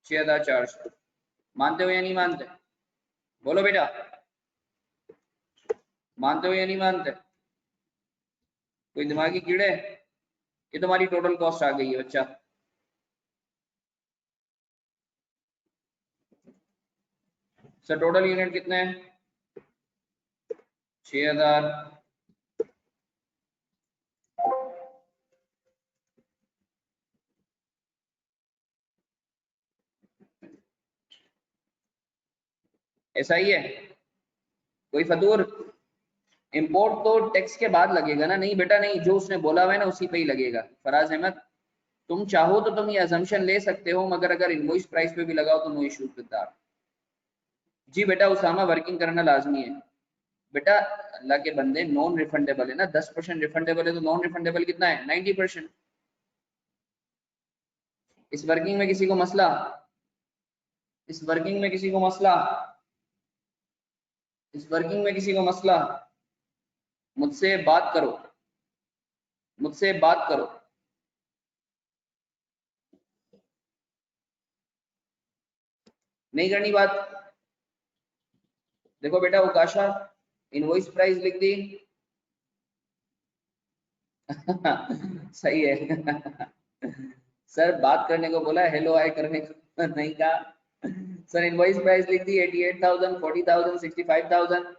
6400। मानते हो या नहीं मानते, बोलो बेटा, मानते हो या नहीं मानते, कोई दिमागी कीड़े। ये तुम्हारी टोटल कॉस्ट आ गई है बच्चा। सर टोटल यूनिट कितने हैं, 6000, ऐसा ही है। कोई फतूर, इंपोर्ट तो टैक्स के बाद लगेगा ना, नहीं बेटा नहीं, जो उसने बोला हुआ है ना उसी पे ही लगेगा। फराज अहमद, तुम चाहो तो तुम ये अजम्पशन ले सकते हो, मगर अगर इनवॉइस प्राइस पे भी लगाओ तो नो इश्यूज विद दैट। जी बेटा उसामा, वर्किंग करना लाजमी है बेटा, अल्लाह के बंदे, नॉन रिफंडेबल है ना, 10% रिफंडेबल है तो नॉन रिफंडेबल कितना है, 90%। इस वर्किंग में किसी को मसला, इस वर्किंग में किसी को मसला, इस वर्किंग में किसी को मसला, मुझसे बात करो, मुझसे बात करो। नहीं करनी बात, देखो बेटा उकाशा, इनवॉइस प्राइस लिख दी सही है सर बात करने को बोला, हेलो हाय करने को नहीं कहा। सर इनवॉइस प्राइस लिख दी 88,000, 40,000, 65,000,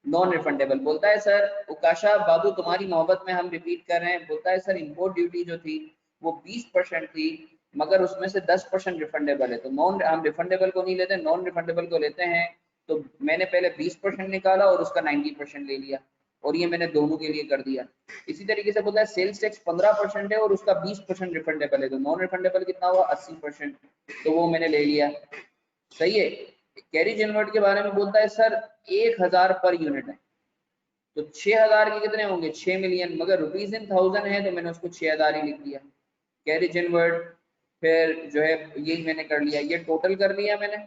नॉन रिफंडेबल। बोलता है सर उकाशा बाबू तुम्हारी मोहब्बत में हम रिपीट कर रहे हैं, बोलता है सर इंपोर्ट ड्यूटी जो थी वो 20% थी, मगर उसमें से 10% रिफंडेबल है, तो नॉन, हम रिफंडेबल को नहीं लेते, नॉन रिफंडेबल को लेते हैं। तो मैंने पहले 20% निकाला और उसका 90% ले लिया, और ये मैंने दोनों के लिए कर दिया। इसी तरीके से बोलता है सेल्स टैक्स 15% है और उसका 20% रिफंडेबल है, तो नॉन रिफंडेबल कितना हुआ, 80%, तो वो मैंने ले लिया। सही है। कैरी जनवर्ट के बारे में बोलता है सर 1000 पर यूनिट है, तो 6000 के कितने होंगे, 6 मिलियन, मगर रुपीज इन थाउजेंड है तो मैंने उसको 6000 ही लिख दिया। कैरी जनवर्ट फिर जो है यही मैंने कर लिया, ये टोटल कर लिया मैंने,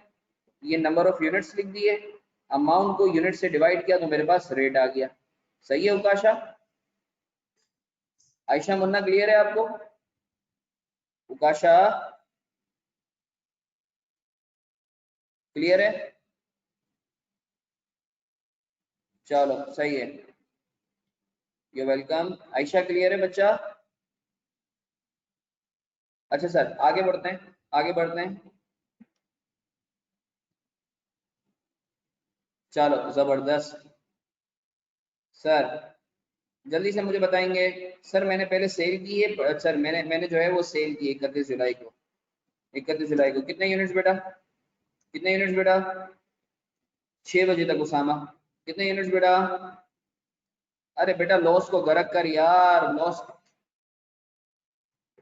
ये नंबर ऑफ यूनिट्स लिख दिए, अमाउंट को यूनिट से डिवाइड किया तो मेरे पास रेट आ गया। सही है उकाशा, आयशा मुन्ना क्लियर है आपको, उकाशा क्लियर है, चलो सही है, यू वेलकम। आयशा क्लियर है बच्चा, अच्छा सर आगे बढ़ते हैं, आगे बढ़ते हैं, चलो जबरदस्त। सर जल्दी से मुझे बताएंगे, सर मैंने पहले सेल की है, सर मैंने मैंने जो है वो सेल की 31 जुलाई को, 31 जुलाई को कितने यूनिट्स बेटा, कितने यूनिट्स बेटा, 6 बजे तक उसामा, कितने यूनिट्स बेटा, अरे बेटा लॉस को गरक कर यार, लॉस,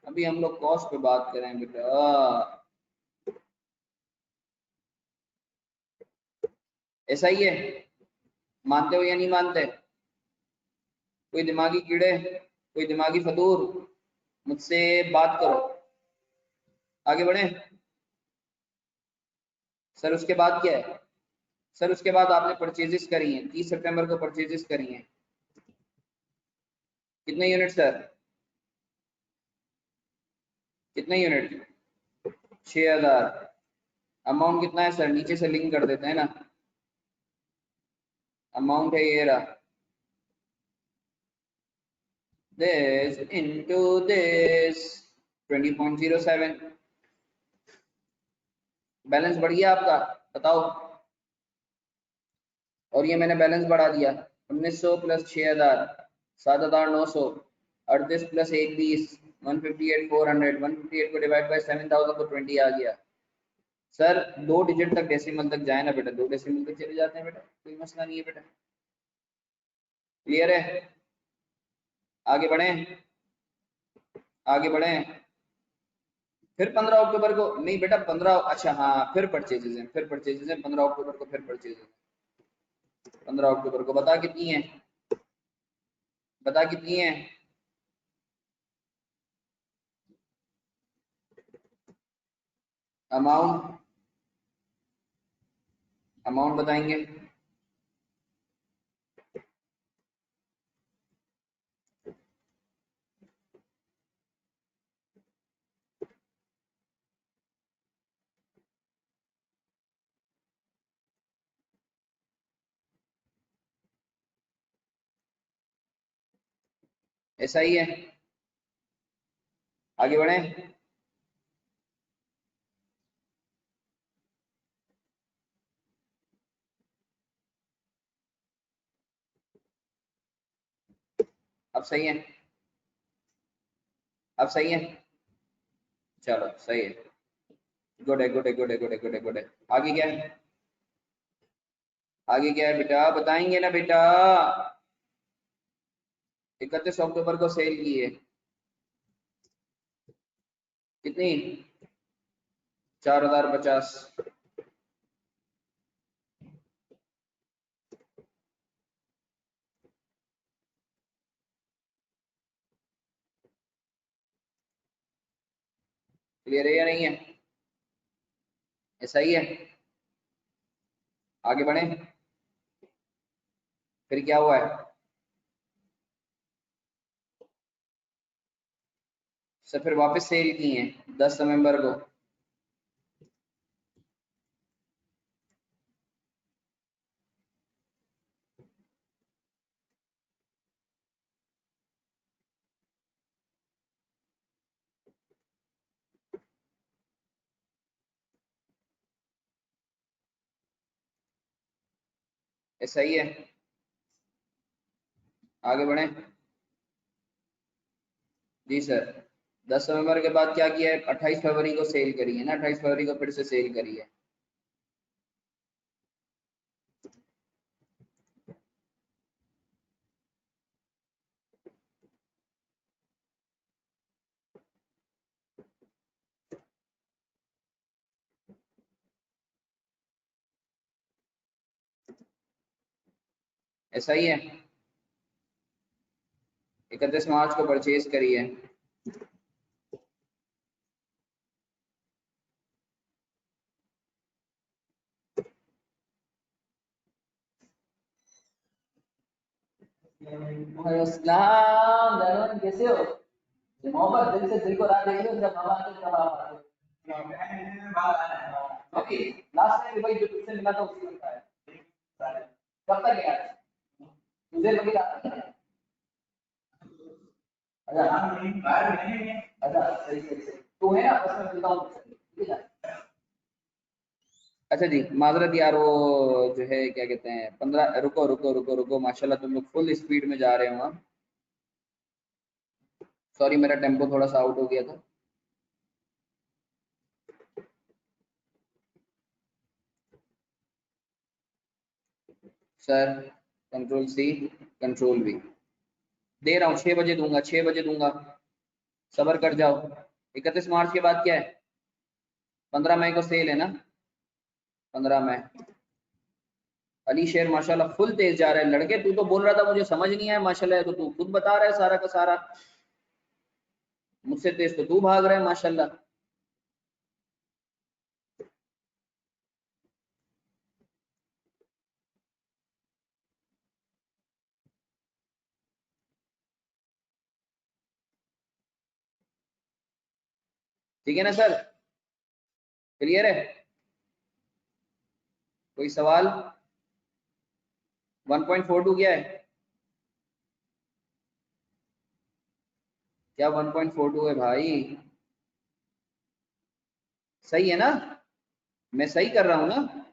अभी हम लोग कॉस्ट पे बात करें बेटा, ऐसा ही है, मानते हो या नहीं मानते, कोई दिमागी कीड़े, कोई दिमागी फतूर, मुझसे बात करो, आगे बढ़े। सर उसके बाद क्या है, सर उसके बाद आपने परचेजेस करी हैं, 30 सितंबर को परचेजेस करी हैं, कितने यूनिट सर, कितने यूनिट, 6000, अमाउंट कितना है सर, नीचे से लिंक कर देते हैं ना, अमाउंट है ये रहा, this into this 20.07, बैलेंस बढ़ गया आपका, बताओ, और ये मैंने बैलेंस बढ़ा दिया, 1900 प्लस 6000, 7900, 38 प्लस 1 20, 158 400, 158 को डिवाइड बाय 7000 तो 20 आ गया। सर 2 डिजिट तक डेसिमल तक जाए ना बेटा, 2 डेसिमल तक चले जाते हैं बेटा, कोई मसला नहीं है बेटा, क्लियर है, आगे बढ़े, आगे बढ़े। फिर 15 अक्टूबर को नहीं बेटा, 15, अच्छा हाँ फिर परचेजेस हैं, फिर परचेजेस हैं 15 अक्टूबर को, फिर परचेजेस 15 अक्टूबर को बता कितनी है, बता कितनी है? अमाउंट बताएंगे। ऐसा ही है, आगे बढ़े। अब सही है, अब सही है, चलो सही है, गुड है, गुड है, गुड है, गुड है, गुड है, गुड है। आगे क्या है? आगे क्या है बेटा, बताएंगे ना बेटा। 31 अक्टूबर को सेल की है कितनी? 4050। क्लियर है या नहीं है? ऐसा ही है, आगे बढ़े। फिर क्या हुआ है? सर फिर वापस सेल की है 10 नवंबर को। ऐसा ही है, आगे बढ़े। जी सर, 10 नवंबर के बाद क्या किया है? 28 फरवरी को सेल करी है ना, 28 फरवरी को फिर से सेल करी है। ऐसा ही है, 31 मार्च को परचेज करी है। अस्सलाम दरवान, कैसे हो? मोहब्बत दिल से दिल को राह देख लो, जब हवा आती है तब आप आते हो। ओके, लास्ट टाइम भाई जो तुझसे मिला था उसी में था। कब तक गया? तुझे लगी था? अच्छा अच्छा, सही सही सही, तू है ना, बस मैं मिलता हूँ तुझसे, ठीक है? अच्छा जी, माजरत यार, वो जो है क्या कहते हैं 15, रुको रुको रुको रुको, माशाल्लाह तुम लोग फुल स्पीड में जा रहे हो। हाँ सॉरी, मेरा टेम्पो थोड़ा सा आउट हो गया था। Sir control C, control V, दे रहा हूँ, 6 बजे दूंगा, 6 बजे दूंगा, सबर कर जाओ। 31 मार्च के बाद क्या है? 15 मई को सेल है ना, 15 मई। अली शेर माशाल्लाह फुल तेज जा रहा है। लड़के तू तो बोल रहा था मुझे समझ नहीं आया माशाल्लाह, तो तू खुद बता रहा है सारा का सारा, मुझसे तेज तो तू भाग रहा है माशाल्लाह। ठीक है ना सर, क्लियर है? कोई सवाल? 1.42 क्या है? क्या 1.42 है भाई? सही है ना? मैं सही कर रहा हूं ना?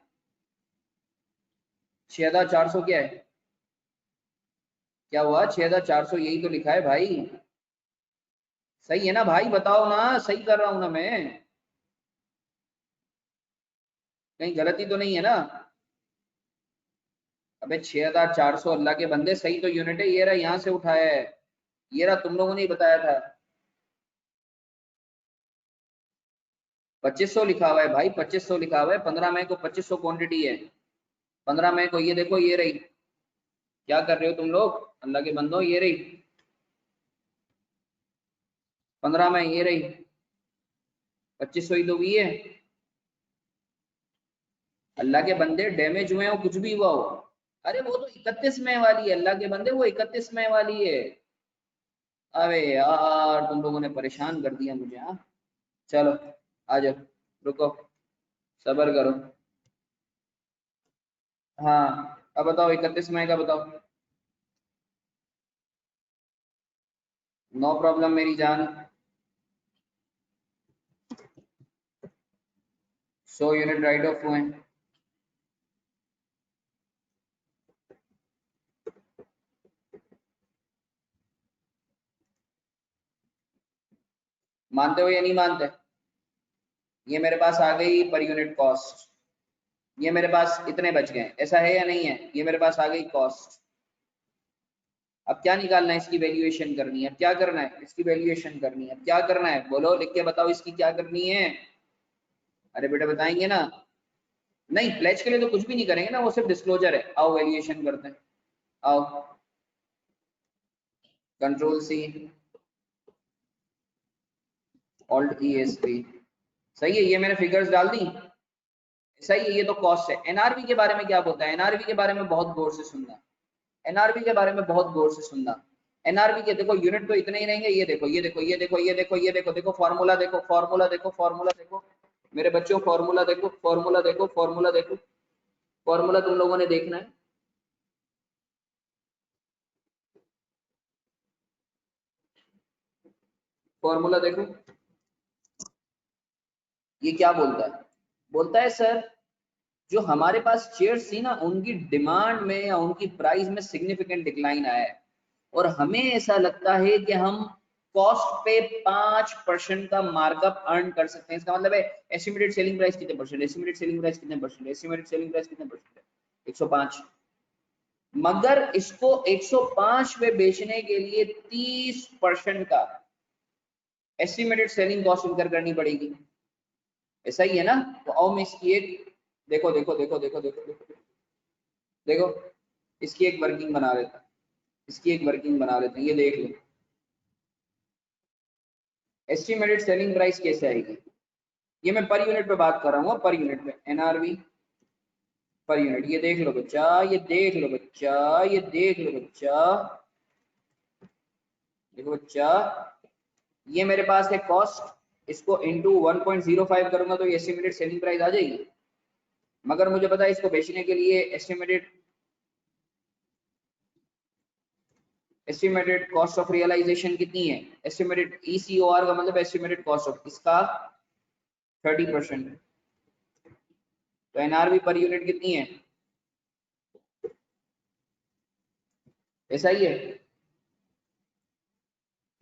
6400 क्या है? क्या हुआ? 6400 यही तो लिखा है भाई। सही है ना भाई, बताओ ना, सही कर रहा हूं ना मैं? कहीं गलती तो नहीं है ना? अबे 6400 अल्लाह के बंदे, सही तो यूनिट है, ये रहा, यहां से उठाया है, ये रहा, तुम लोगों ने ही बताया था। 2500 लिखा हुआ है भाई, 2500 लिखा हुआ है, 15 मई को 2500 क्वांटिटी है। 15 मई को ये देखो, ये रही। क्या कर रहे हो तुम लोग अल्लाह के बंदो, ये रही। 15 में ये रही, 2500 ही तो हुई है। अल्लाह के बंदे डैमेज हुए हो, कुछ भी हुआ हो, अरे वो तो 31 मई वाली है अल्लाह के बंदे, वो 31 मई वाली है। अरे यार तुम लोगों ने परेशान कर दिया मुझे। हाँ चलो आ जाओ, रुको, सब्र करो। हाँ अब बताओ 31 मई का बताओ। नो प्रॉब्लम मेरी जान। 100 यूनिट राइट ऑफ हुए। मानते हो या नहीं मानते? ये मेरे पास आ गई पर यूनिट कॉस्ट, ये मेरे पास इतने बच गए, ऐसा है या नहीं है? ये मेरे पास आ गई कॉस्ट। अब क्या निकालना है? इसकी वैल्यूएशन करनी है। अब क्या करना है? इसकी वैल्यूएशन करनी है। अब क्या करना है? बोलो, लिख के बताओ इसकी क्या करनी है। अरे बेटा बताएंगे ना? नहीं, प्लेज के लिए तो कुछ भी नहीं करेंगे ना, वो सिर्फ डिस्क्लोजर है। आओ वैल्यूएशन करते हैं, आओ। Control C, alt E S P. सही है, ये मैंने फिगर्स डाल दी। सही है, ये तो कॉस्ट है। एनआरवी के बारे में क्या बोलता है? एनआरवी के बारे में बहुत गौर से सुनना, एनआरवी के बारे में बहुत गौर से सुनना। एनआरवी के देखो यूनिट तो इतने ही रहेंगे। ये देखो, ये देखो, ये देखो, ये देखो, ये देखो, देखो फॉर्मूला देखो, फॉर्मूला देखो, फॉर्मूला देखो मेरे बच्चों, फॉर्मूला देखो, फॉर्मूला देखो, फॉर्मूला देखो, फॉर्मूला तुम लोगों ने देखना है। फॉर्मूला देखो, ये क्या बोलता है? बोलता है सर, जो हमारे पास चेयर्स थी ना, उनकी डिमांड में या उनकी प्राइस में सिग्निफिकेंट डिक्लाइन आया है, और हमें ऐसा लगता है कि हम कॉस्ट पे 5% का मार्कअप अर्न कर सकते हैं। इसका मतलब है एस्टिमेटेड सेलिंग प्राइस कितने परसेंट, एस्टिमेटेड सेलिंग प्राइस कितने परसेंट, एस्टिमेटेड सेलिंग प्राइस कितने परसेंट है? 105। मगर इसको 105 पे बेचने के लिए 30% का एस्टिमेटेड सेलिंग कॉस्ट इनकर करनी पड़ेगी। ऐसा ही है ना? तो आओ मैं इसकी एक, देखो देखो देखो देखो देखो देखो देखो, इसकी एक वर्किंग बना लेता हूं, इसकी एक वर्किंग बना लेते हैं। ये देख लो, एस्टिमेटेड सेलिंग प्राइस कैसे आएगी? ये मैं पर यूनिट पे बात कर रहा हूँ, पर यूनिट पे एनआरवी पर यूनिट। ये देख लो बच्चा, ये देख लो बच्चा, ये देख लो बच्चा, देखो बच्चा, ये मेरे पास है कॉस्ट, इसको इंटू 1.05 करूंगा तो ये एस्टिमेटेड सेलिंग प्राइस आ जाएगी। मगर मुझे पता है इसको बेचने के लिए एस्टिमेटेड कॉस्ट ऑफ रियलाइजेशन कितनी है? एस्टिमेटेड ECOR का मतलब एस्टिमेटेड कॉस्ट ऑफ इसका 30%। तो एनआरवी पर यूनिट कितनी है? ऐसा ही है,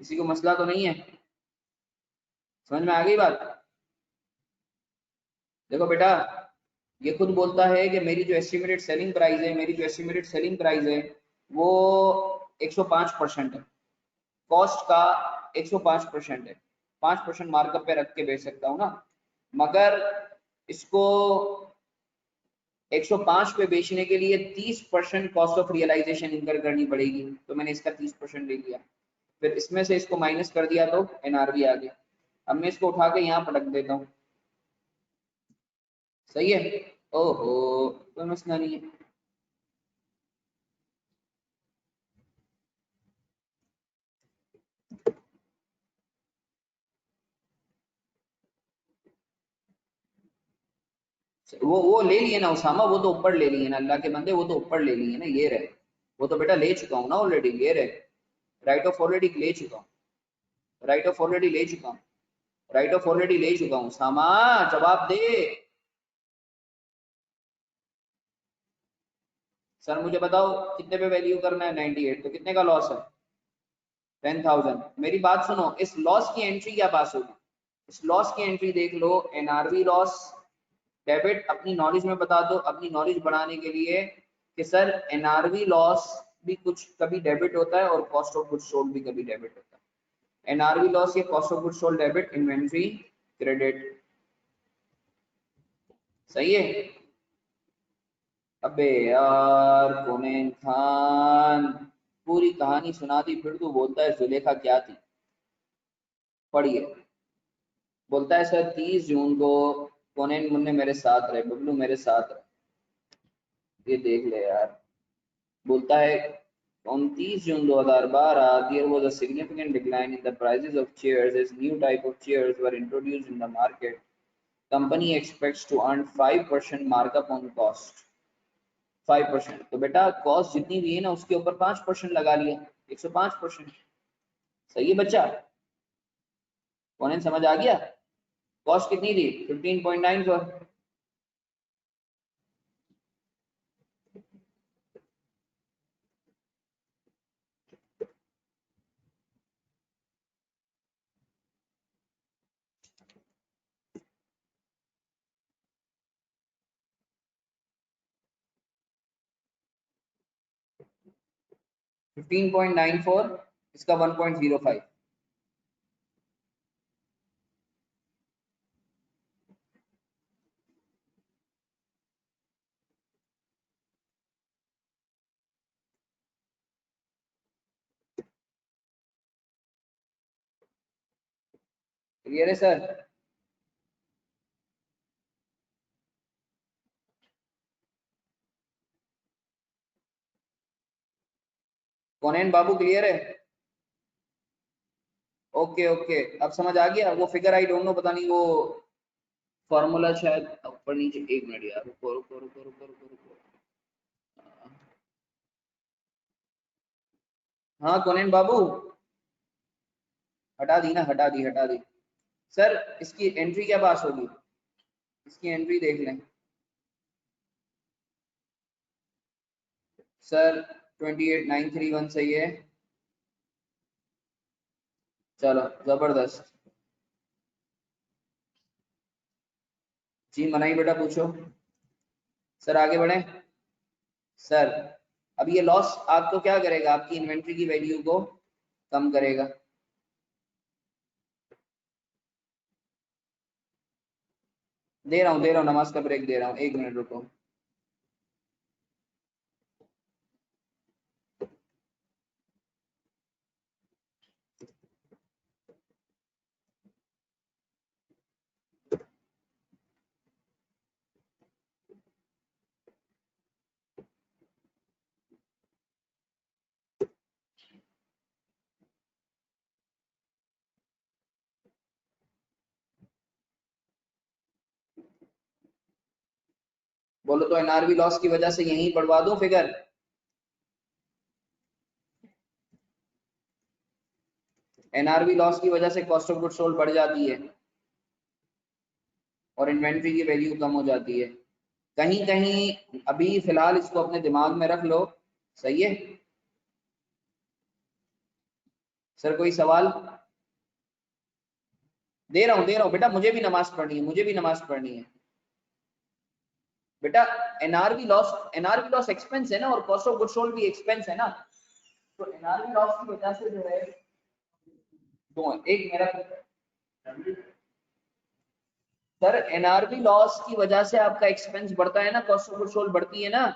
किसी को मसला तो नहीं है? समझ में आ गई बात? देखो बेटा, ये खुद बोलता है कि मेरी जो एस्टिमेटेड सेलिंग प्राइस है, मेरी जो एस्टिमेटेड सेलिंग प्राइस है वो 105% है, कॉस्ट का 105% है। 5% मार्कअप पे रख के बेच सकता हूँ ना। मगर इसको 105 पे बेचने के लिए 30% कॉस्ट ऑफ रियलाइजेशन इनकर करनी पड़ेगी, तो मैंने इसका 30% ले लिया। फिर इसमें से इसको माइनस कर दिया तो एनआरवी आ गया। अब मैं इसको उठा के यहाँ पटक देता हूँ। सही है? ओहो, कोई मसला नहीं है। वो ले लिए ना उसामा, वो तो ऊपर ले लिए ना अल्लाह के बंदे, वो तो ऊपर ले लिए ना। ये रहे, वो तो बेटा ले चुका हूँ ना ऑलरेडी। ये रहे, राइट ऑफ ऑलरेडी ले चुका हूँ, राइट ऑफ ऑलरेडी ले चुका हूँ, राइट ऑफ ऑलरेडी ले चुका हूँ। सामा जवाब दे। सर मुझे बताओ कितने पे वैल्यू करना है? 98, तो कितने का लॉस है? 10,000। मेरी बात सुनो, इस लॉस की एंट्री क्या पास होगी? इस लॉस की एंट्री देख लो, एनआरवी लॉस डेबिट। अपनी नॉलेज में बता दो, अपनी नॉलेज बढ़ाने के लिए, कि सर एनआरवी लॉस भी कुछ कभी डेबिट होता है और कॉस्ट ऑफ गुड्स सोल्ड भी कभी डेबिट होता है। एनआरवी लॉस ये cost of goods sold debit, inventory credit. सही है? अबे यार कोनेन खान, पूरी कहानी सुना दी, फिर तू बोलता है जुलेखा क्या थी? पढ़िए। बोलता है सर 30 जून को कोनेन मुन्ने मेरे साथ रहे, बबलू मेरे साथ रहे, ये देख ले यार। बोलता है 29 June 2012 there was a significant decline in the prices of chairs as new type of chairs were introduced in the market. Company expects to earn 5% markup on cost. 5%। तो बेटा कॉस्ट जितनी भी है ना उसके ऊपर 5% लगा लिया, 105%। सही है बच्चा, कौन समझ आ गया? कॉस्ट कितनी थी? 15.94। इसका 1.05। क्लियर है सर? कौन बाबू क्लियर है? ओके ओके, अब समझ आ गया। वो फिगर आई डोंट नो, पता नहीं वो फॉर्मूला शायद ऊपर नीचे। एक मिनट यार, रुको रुको रुको रुको रुको रुको। हाँ कौन बाबू, हटा दी ना, हटा दी हटा दी। सर इसकी एंट्री क्या पास होगी? इसकी एंट्री देख लें सर। 28931 सही है। चलो जबरदस्त जी। मनाई बेटा पूछो। सर आगे बढ़े। सर अब ये लॉस आपको क्या करेगा? आपकी इन्वेंट्री की वैल्यू को कम करेगा। दे रहा हूँ नमाज का ब्रेक दे रहा हूँ, 1 मिनट रुको। बोलो तो एनआरवी लॉस की वजह से यहीं बढ़वा दूं फिगर? एनआरवी लॉस की वजह से कॉस्ट ऑफ गुड सोल्ड बढ़ जाती है और इन्वेंट्री की वैल्यू कम हो जाती है। कहीं कहीं अभी फिलहाल इसको अपने दिमाग में रख लो। सही है सर? कोई सवाल? दे रहा हूँ बेटा, मुझे भी नमाज पढ़नी है, मुझे भी नमाज पढ़नी है बेटा। एनआरवी लॉस एक्सपेंस है ना, और कॉस्ट ऑफ गुड सोल्ड भी एक्सपेंस है ना। तो एनआरवी लॉस की वजह से जो है दो, एक मेरा सर एनआरवी लॉस की वजह से आपका एक्सपेंस बढ़ता है ना, कॉस्ट ऑफ गुड सोल्ड बढ़ती है ना।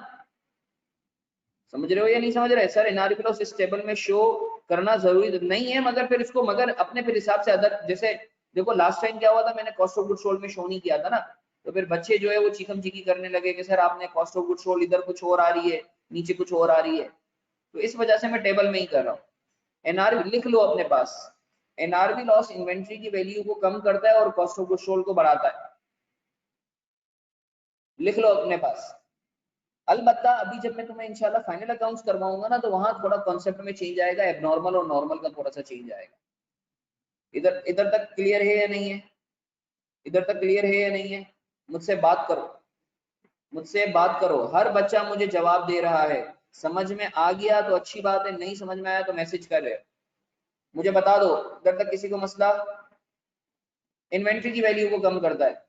समझ रहे हो या नहीं समझ रहे? सर एनआरवी लॉस इस टेबल में शो करना जरूरी नहीं है, मगर फिर इसको अपने फिर हिसाब से अदर, जैसे देखो लास्ट टाइम क्या हुआ था, मैंने कॉस्ट ऑफ गुड सोल्ड में शो नहीं किया था ना, तो फिर बच्चे जो है वो चीखम चीखी करने लगे कि सर आपने कॉस्ट ऑफ गुड सोल्ड इधर कुछ और आ रही है, नीचे कुछ और आ रही है। तो इस वजह से मैं टेबल में ही कर रहा हूँ। एनआरवी लिख लो अपने पास। एनआरवी लॉस इन्वेंट्री की वैल्यू को कम करता है और कॉस्ट ऑफ गुड सोल्ड को बढ़ाता है। लिख लो अपने पास। अलबत्ता अभी जब मैं तुम्हें इंशाल्लाह फाइनल अकाउंट्स करवाऊंगा ना, तो वहां थोड़ा कॉन्सेप्ट में चेंज आएगा, एबनॉर्मल और नॉर्मल का थोड़ा सा चेंज आएगा। इधर इधर तक क्लियर है या नहीं है? इधर तक क्लियर है या नहीं है? मुझसे बात करो, मुझसे बात करो। हर बच्चा मुझे जवाब दे रहा है। समझ में आ गया तो अच्छी बात है, नहीं समझ में आया तो मैसेज कर रहे हो, मुझे बता दो। इधर तक किसी को मसला? इन्वेंट्री की वैल्यू को कम करता है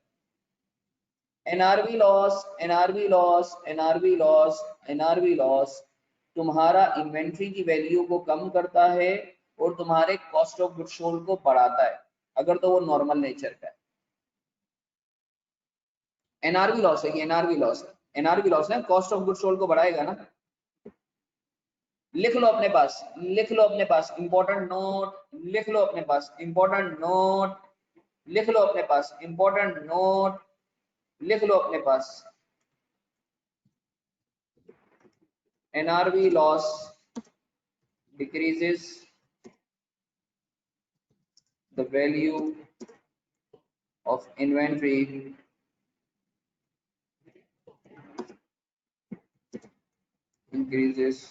NRV loss, NRV loss, NRV loss, NRV loss तुम्हारा इन्वेंट्री की वैल्यू को कम करता है और तुम्हारे कॉस्ट ऑफ गुड सोल्ड को बढ़ाता है, अगर तो वो नॉर्मल नेचर का है। एनआरवी लॉस है, एनआरवी लॉस है, एनआरवी लॉस है, कॉस्ट ऑफ गुड सोल्ड को बढ़ाएगा ना। लिख लो अपने पास, लिख लो अपने पास इंपॉर्टेंट नोट, लिख लो अपने पास इंपॉर्टेंट नोट, लिख लो अपने पास इंपॉर्टेंट नोट, लिख लो अपने पास। NRV loss decreases the value of inventory increases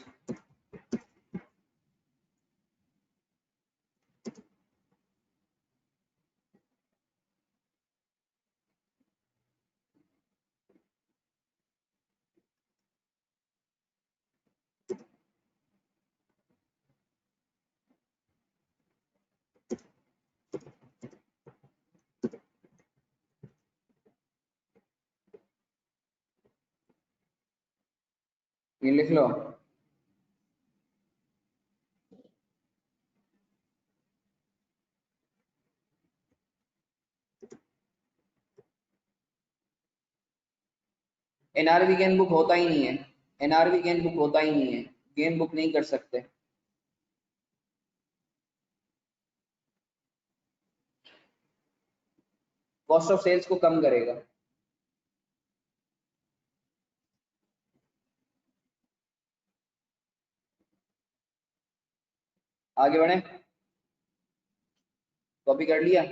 ये लिख लो। NRV गेन बुक होता ही नहीं है, NRV गेन बुक होता ही नहीं है, गेन बुक नहीं कर सकते। कॉस्ट ऑफ सेल्स को कम करेगा। आगे बढ़े, कॉपी कर लिया?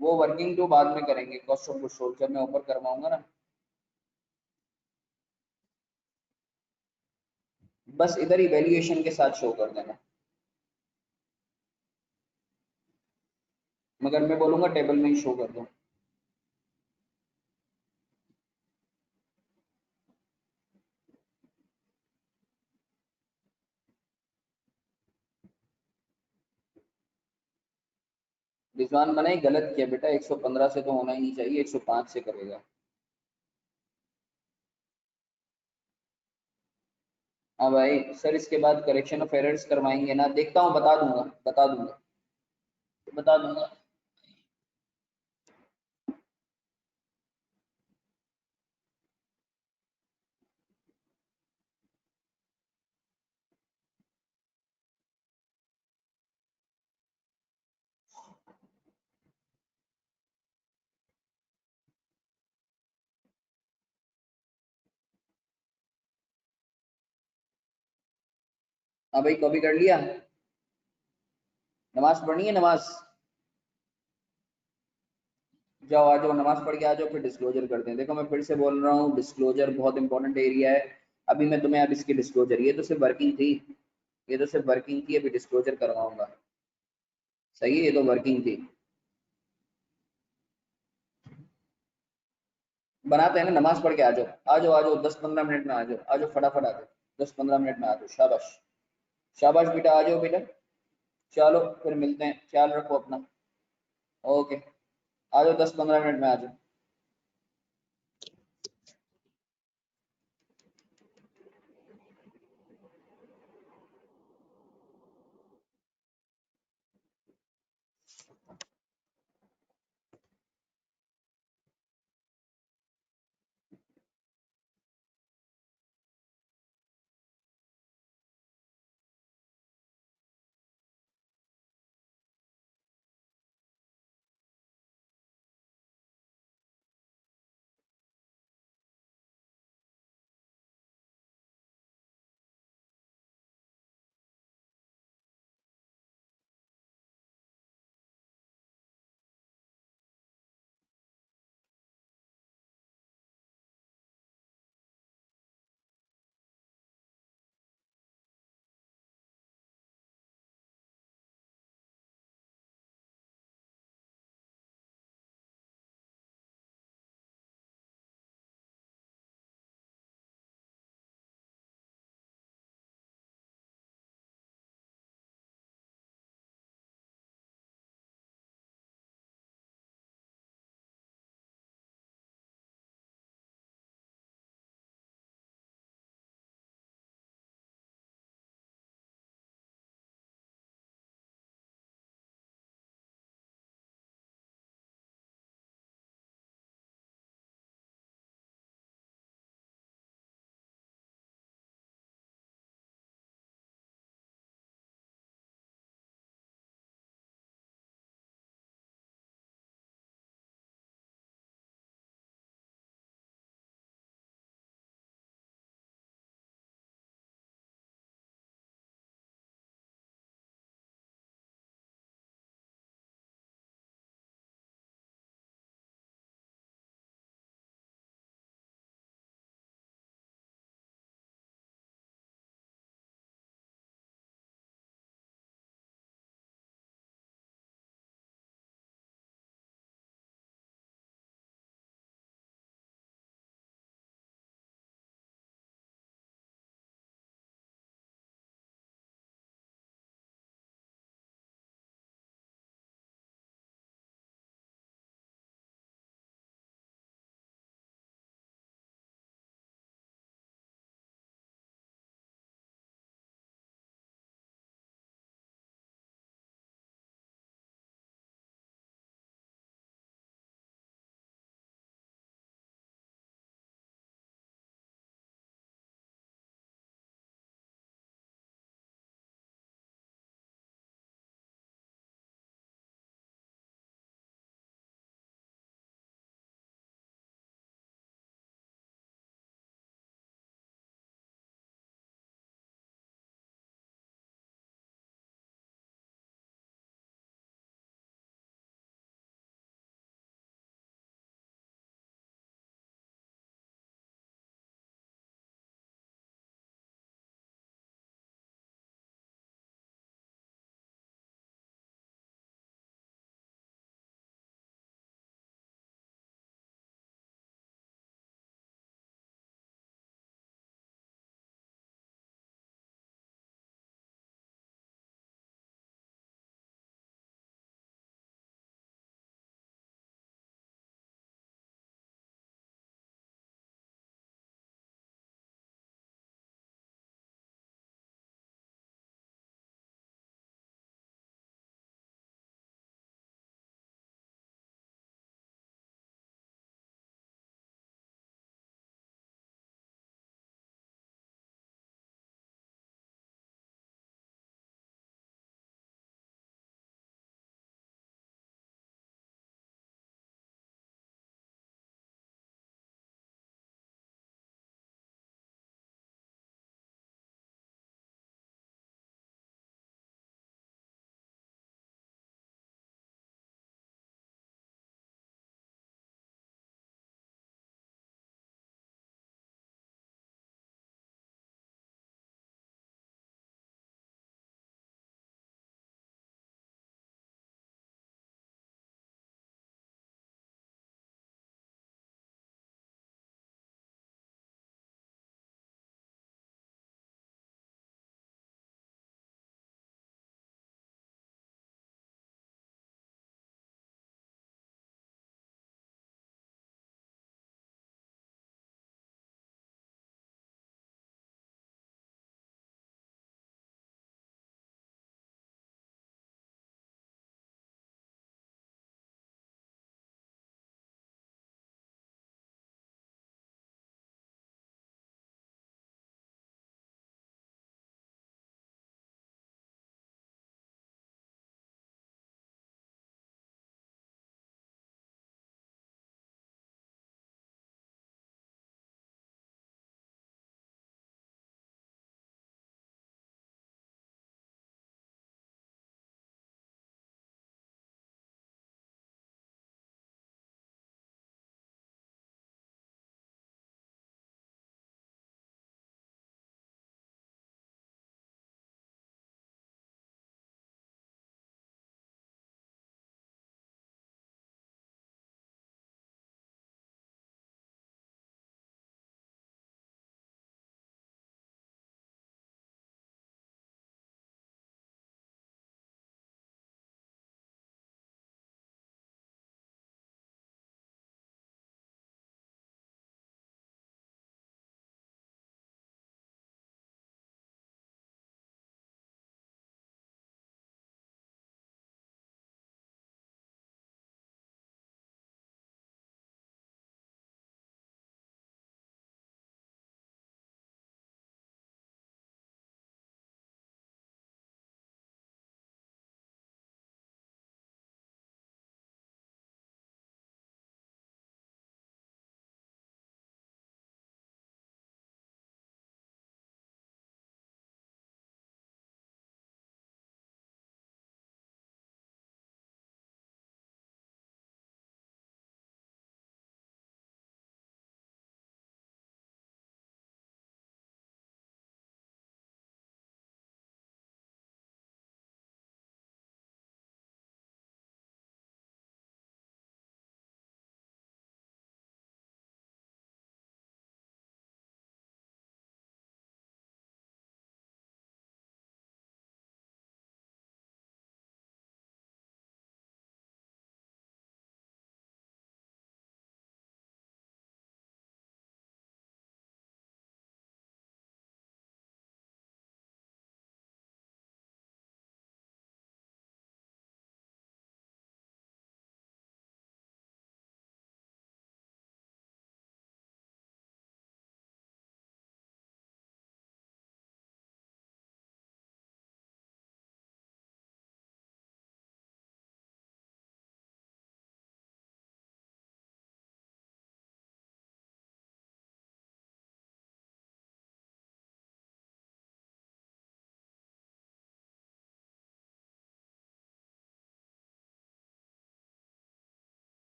वो वर्किंग टू बाद में करेंगे, कॉस्ट ऑफ गुड्स सोल्ड जब मैं ऊपर करवाऊंगा ना। बस इधर ही वैल्यूएशन के साथ शो कर देना, मगर मैं बोलूंगा टेबल में ही शो कर दो। रिजवान बनाई गलत किया बेटा, 115 से तो होना ही नहीं चाहिए, 105 से करेगा। हाँ भाई सर, इसके बाद करेक्शन ऑफ एरर्स करवाएंगे ना, देखता हूँ, बता दूंगा, बता दूंगा, बता दूंगा। हाँ भाई कॉपी कर लिया? नमाज पढ़नी है, नमाज जाओ, आ जाओ, नमाज पढ़ के आ जाओ, फिर डिस्क्लोजर करते हैं। देखो मैं फिर से बोल रहा हूँ, डिस्क्लोजर बहुत इंपॉर्टेंट एरिया है। अभी मैं तुम्हें अब इसकी डिस्क्लोजर, ये तो सिर्फ वर्किंग थी, ये तो सिर्फ वर्किंग थी, अभी डिस्क्लोजर करवाऊंगा। सही है, ये तो वर्किंग थी। बनाते हैं ना, नमाज पढ़ के आ जाओ, आ जाओ, आ जाओ, 10-15 मिनट में आ जाओ, आ जाओ, फटाफट आ जाओ, 10-15 मिनट में आ जाओ। शाबाश, शाबाश बेटा, आ जाओ बेटा। चलो फिर मिलते हैं, ख्याल रखो अपना। ओके, आ जाओ, 10-15 मिनट में आ जाओ।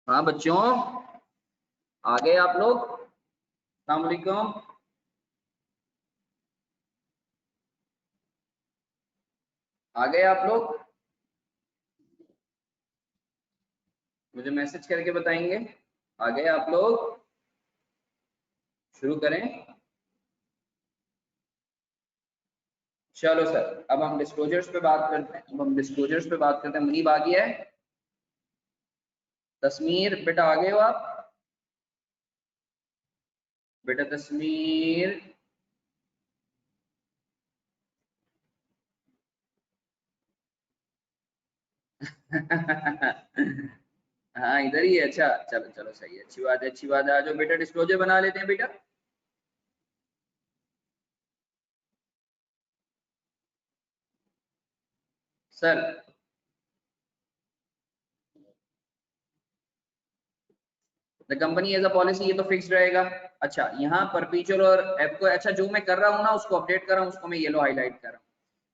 हाँ बच्चों, आ गए आप लोग? अस्सलाम वालेकुम। आ गए आप लोग? मुझे मैसेज करके बताएंगे। आ गए आप लोग? शुरू करें। चलो सर, अब हम डिस्क्लोजर्स पे बात करते हैं। मुनीब आ गया है? तस्मीर बेटा आ गए हो आप? बेटा तस्मीर हाँ इधर ही है। अच्छा चलो चलो सही है, अच्छी बात है, अच्छी बात है। आ जाओ बेटा, डिस्क्लोजर बना लेते हैं बेटा। Sir the company as a policy, ये तो फिक्स्ड रहेगा। अच्छा यहाँ परपीचुअल और एप को, अच्छा जो मैं कर रहा हूँ ना उसको अपडेट कर रहा हूँ, उसको मैं येलो हाईलाइट कर रहा हूँ।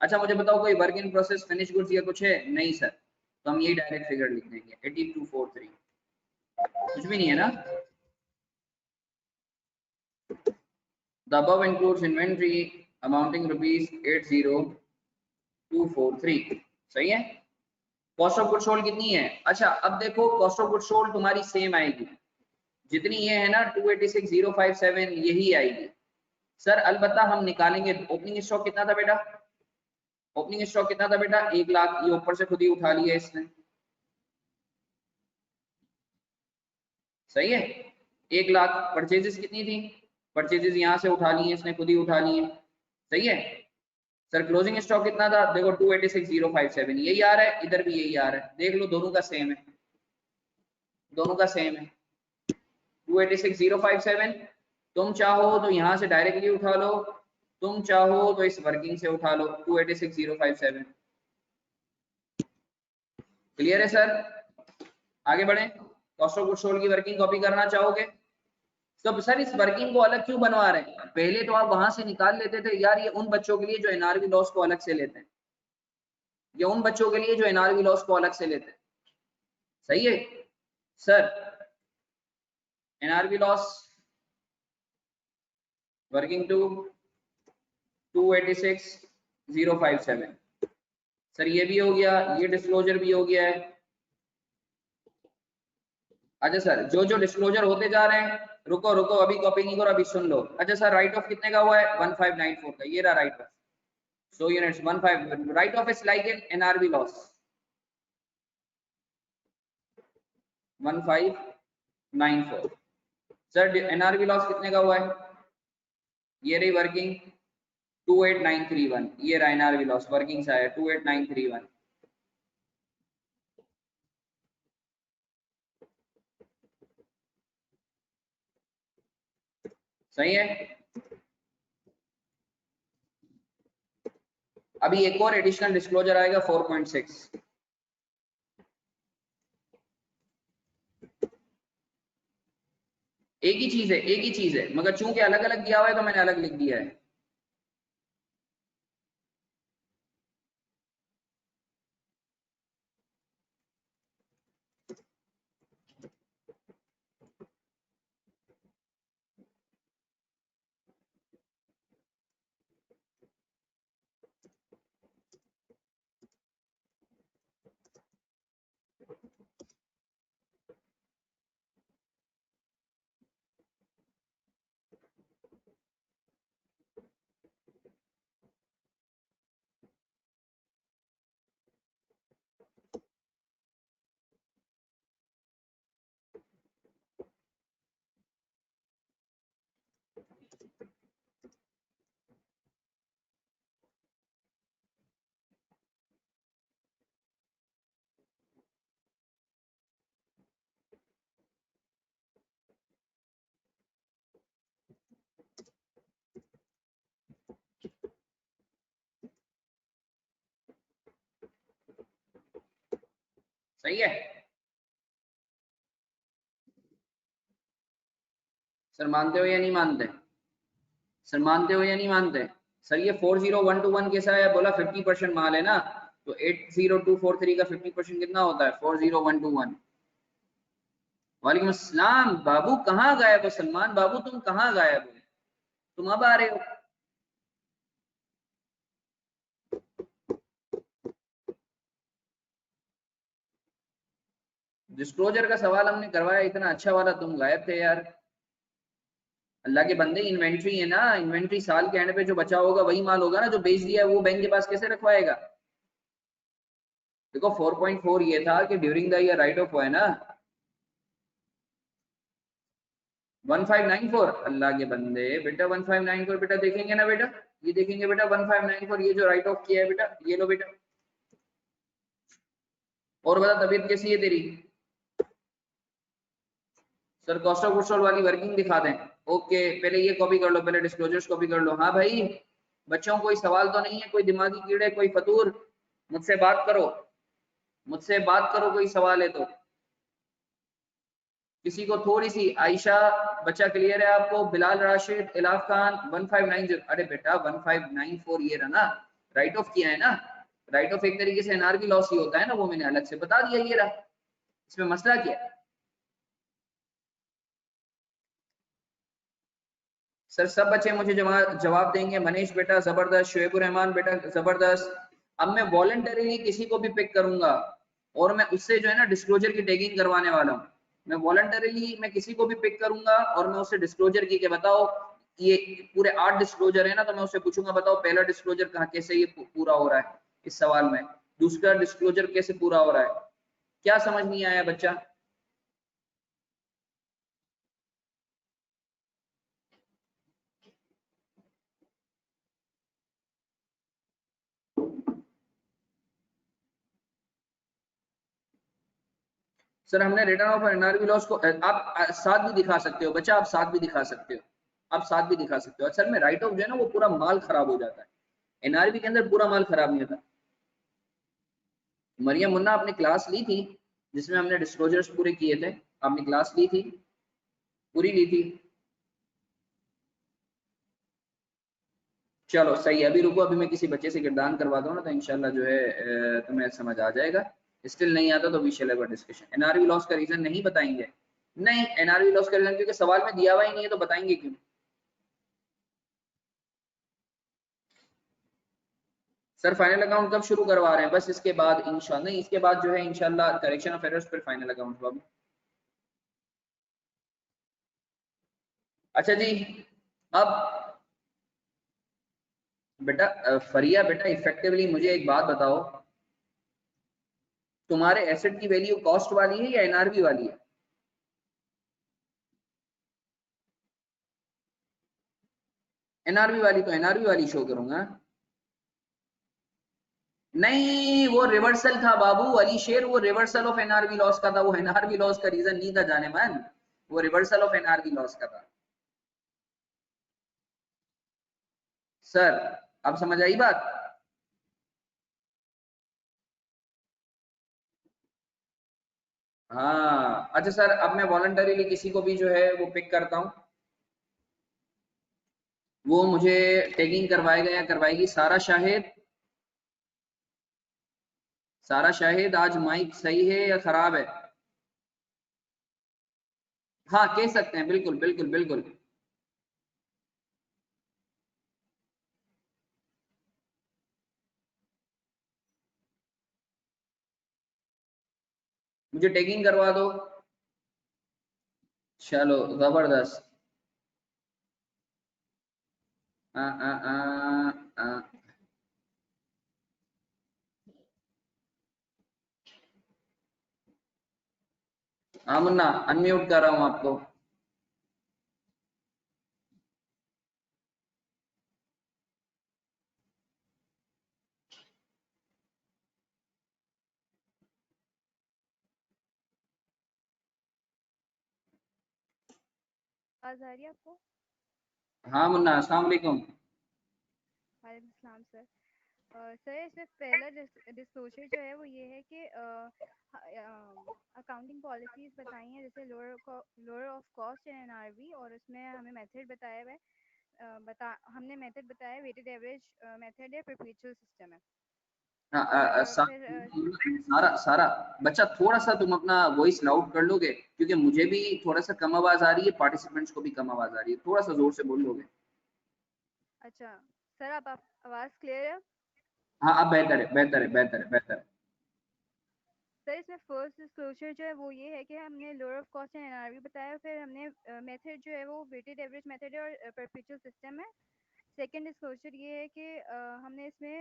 अच्छा मुझे बताओ कोई work in process, finish goods या कुछ है? नहीं सर, तो हम यही डायरेक्ट फिगर लिख देंगे 8243। कुछ भी नहीं है ना? The above includes inventory amounting rupees 80243। सही है। कॉस्ट ऑफ गुड सोल्ड कितनी है? अच्छा अब देखो, कॉस्ट ऑफ गुड सोल्ड तुम्हारी सेम आएगी जितनी ये है ना 286057, यही आएगी सर। अलबत्ता हम निकालेंगे ओपनिंग स्टॉक कितना था बेटा? ओपनिंग स्टॉक कितना था बेटा? 1 लाख। ये ऊपर से खुद ही उठा लिया इसने। सही है। 1 लाख। परचेजेस कितनी थी? परचेजेस यहाँ से उठा लिए इसने, खुद ही उठा लिए। सही है सर। क्लोजिंग स्टॉक कितना था? देखो 286057, यही आ रहा है, इधर भी यही आ रहा है। देख लो दोनों का सेम है, दोनों का सेम है 286057। तुम चाहो तो यहाँ से डायरेक्टली उठा लो, तुम चाहो तो इस वर्किंग से उठा लो 286057। क्लियर है सर? आगे बढ़े। कॉस्ट ऑफ गुड सोल्ड की वर्किंग कॉपी करना चाहोगे तो सर इस वर्किंग को अलग क्यों बनवा रहे हैं? पहले तो आप वहां से निकाल लेते थे यार। ये उन बच्चों के लिए जो एनआरवी लॉस को अलग से लेते हैं, ये उन बच्चों के लिए जो एनआरवी लॉस को अलग से लेते हैं। सही है सर। NRV loss working to 286057। Sir ये भी हो गया, ये डिस्क्लोजर भी हो गया है। अच्छा सर, जो जो डिस्क्लोजर होते जा रहे हैं, रुको रुको अभी कॉपी नहीं करो, अभी सुन लो। अच्छा सर, राइट ऑफ कितने का हुआ है? 1594 का। ये रहा right of. So units 15, right of is like in NRV loss 1594। Sir NRV loss कितने का हुआ है? ये रही वर्किंग 28931। ये रहा एनआरवी लॉस, वर्किंग से आया 28931। सही है। अभी एक और एडिशनल डिस्क्लोजर आएगा 4.6। एक ही चीज है, एक ही चीज है, मगर चूंकि अलग अलग दिया हुआ है तो मैंने अलग लिख दिया है। सही है सर। मानते हो या नहीं मानते? सर मानते हो या नहीं मानते? सर ये 40121 कैसा है? बोला 50% माल है ना, तो 80243 का 50% कितना होता है? 40121। वालेकुम अस्सलाम बाबू, कहाँ गायब हो? सलमान बाबू तुम कहाँ गायब हो? तुम अब आ रहे हो? डिस्क्लोजर का सवाल हमने करवाया इतना अच्छा वाला, तुम गायब थे यार। अल्लाह के बंदे, इन्वेंट्री है ना, इन्वेंट्री साल के एंड पे जो बचा होगा वही माल होगा ना, जो बेच दिया है वो बैंक के पास कैसे रखवाएगा? देखो 4.4 ये था कि during the year right of हुआ है ना। 1594 अल्लाह के बंदे, बेटा 1594 बेटा देखेंगे ना बेटा, ये देखेंगे बेटा 1594, ये जो राइट ऑफ किया है बेटा, ये लो बेटा। और बता तबीयत कैसी है तेरी? Sir cost of goods sold वाली वर्किंग दिखा दें? ओके, पहले ये कॉपी कर लो, पहले डिस्क्लोजर्स कॉपी कर लो। हाँ भाई, बच्चों कोई सवाल तो नहीं है? कोई दिमागी कीड़े, कोई फतूर, मुझसे बात करो, मुझसे बात करो, कोई सवाल है तो। किसी को थोड़ी सी, आयशा बच्चा क्लियर है आपको? बिलाल राशिद, इलाफ खान 1590, अरे बेटा 1594 ये रहा ना, राइट ऑफ किया है ना। राइट ऑफ एक तरीके से एनआरबी लॉस ही होता है ना, वो मैंने अलग से बता दिया, ये रहा। इसमें मसला क्या है? सर सब बच्चे मुझे जवाब देंगे। मनीष बेटा जबरदस्त, शुएबुर रहमान बेटा जबरदस्त। अब मैं वॉलंटरीली किसी को भी पिक करूंगा और मैं उससे जो है ना डिस्क्लोजर की टैगिंग करवाने वाला हूँ। मैं वॉलंटरीली मैं किसी को भी पिक करूंगा और मैं उससे डिस्क्लोजर की के बताओ, ये पूरे 8 डिस्क्लोजर है ना, तो मैं उससे पूछूंगा बताओ पहला डिस्क्लोजर कहाँ कैसे ये पूरा हो रहा है इस सवाल में, दूसरा डिस्क्लोजर कैसे पूरा हो रहा है। क्या समझ नहीं आया बच्चा? सर हमने रिटर्न ऑफ एनआरबी लॉस को आप साथ भी दिखा सकते हो बच्चा, आप साथ भी दिखा सकते हो, आप साथ भी दिखा सकते हो। असल में राइट ऑफ जो है ना वो पूरा माल खराब हो जाता है, एनआरबी के अंदर पूरा माल खराब नहीं होता। मरियम मुन्ना आपने क्लास ली थी जिसमें हमने डिस्क्लोजर्स पूरे किए थे? आपने क्लास ली थी? पूरी ली थी? चलो सही है, अभी रुको, अभी मैं किसी बच्चे से गिरदान करवा दूँ ना तो इंशाल्लाह जो है तुम्हें समझ आ जाएगा। स्टिल नहीं आता तो we shall have a discussion. NRB loss का रीजन नहीं बताएंगे? नहीं, एनआरबी लॉस का रीजन क्योंकि सवाल में दिया हुआ ही नहीं है तो बताएंगे क्यों? सर फाइनल अकाउंट कब शुरू करवा रहे हैं? बस इसके बाद इंशाल्लाह, नहीं इसके बाद जो है इंशाल्लाह करेक्शन ऑफ एरर्स फिर फाइनल अकाउंट बाबू। अच्छा जी, अब बेटा फरिया बेटा इफेक्टिवली मुझे एक बात बताओ, तुम्हारे एसेट की वैल्यू कॉस्ट वाली है या एनआरबी वाली है? एनआरबी वाली, तो एनआरबी वाली शो करूंगा। नहीं वो रिवर्सल था बाबू, अली शेर वो रिवर्सल ऑफ एनआरबी लॉस का था, वो एनआरबी लॉस का रीजन नहीं था जाने मन, वो रिवर्सल ऑफ एनआरबी लॉस का था। सर अब समझ आई बात? हाँ अच्छा सर, अब मैं वॉलंटरीली किसी को भी जो है वो पिक करता हूँ, वो मुझे टैगिंग करवाएगा या करवाएगी? सारा शाहिद, सारा शाहिद आज माइक सही है या खराब है? हाँ कह सकते हैं, बिल्कुल बिल्कुल बिल्कुल। मुझे टैगिंग करवा दो। चलो जबरदस्त। आ, आ, आ, आ, हाँ मुन्ना अनम्यूट कर रहा हूँ आपको। आवाज आ रही है आपको? हाँ मुन्ना अस्सलाम वालेकुम। वालेकुम सलाम सर। सर इसमें पहला डिस्क्लोजर जो है वो ये है कि अकाउंटिंग पॉलिसीज बताई हैं जैसे lower of cost and NRV, और उसमें हमें मेथड बताया हुआ है, हमने मेथड बताया वेटेड एवरेज मेथड या परपेचुअल सिस्टम है। और सारा सारा बच्चा थोड़ा सा तुम अपना वॉइस लाउड कर लोगे, क्योंकि मुझे भी थोड़ा सा कम आवाज आ रही है, पार्टिसिपेंट्स को भी कम आवाज आ रही है, थोड़ा सा जोर से बोल लोगे। अच्छा सर, आप आवाज़ क्लियर है? हाँ अब बेहतर है, बेहतर है, बेहतर है, बेहतर है। सर इसमें फर्स्ट डिस्क्लोजर जो है वो ये है कि हमने lower of cost and NRV बताया, फिर हमने मेथड जो है वो वेटेड एवरेज मेथड है और परपेचुअल सिस्टम है। सेकंड डिस्क्लोजर ये है कि हमने इसमें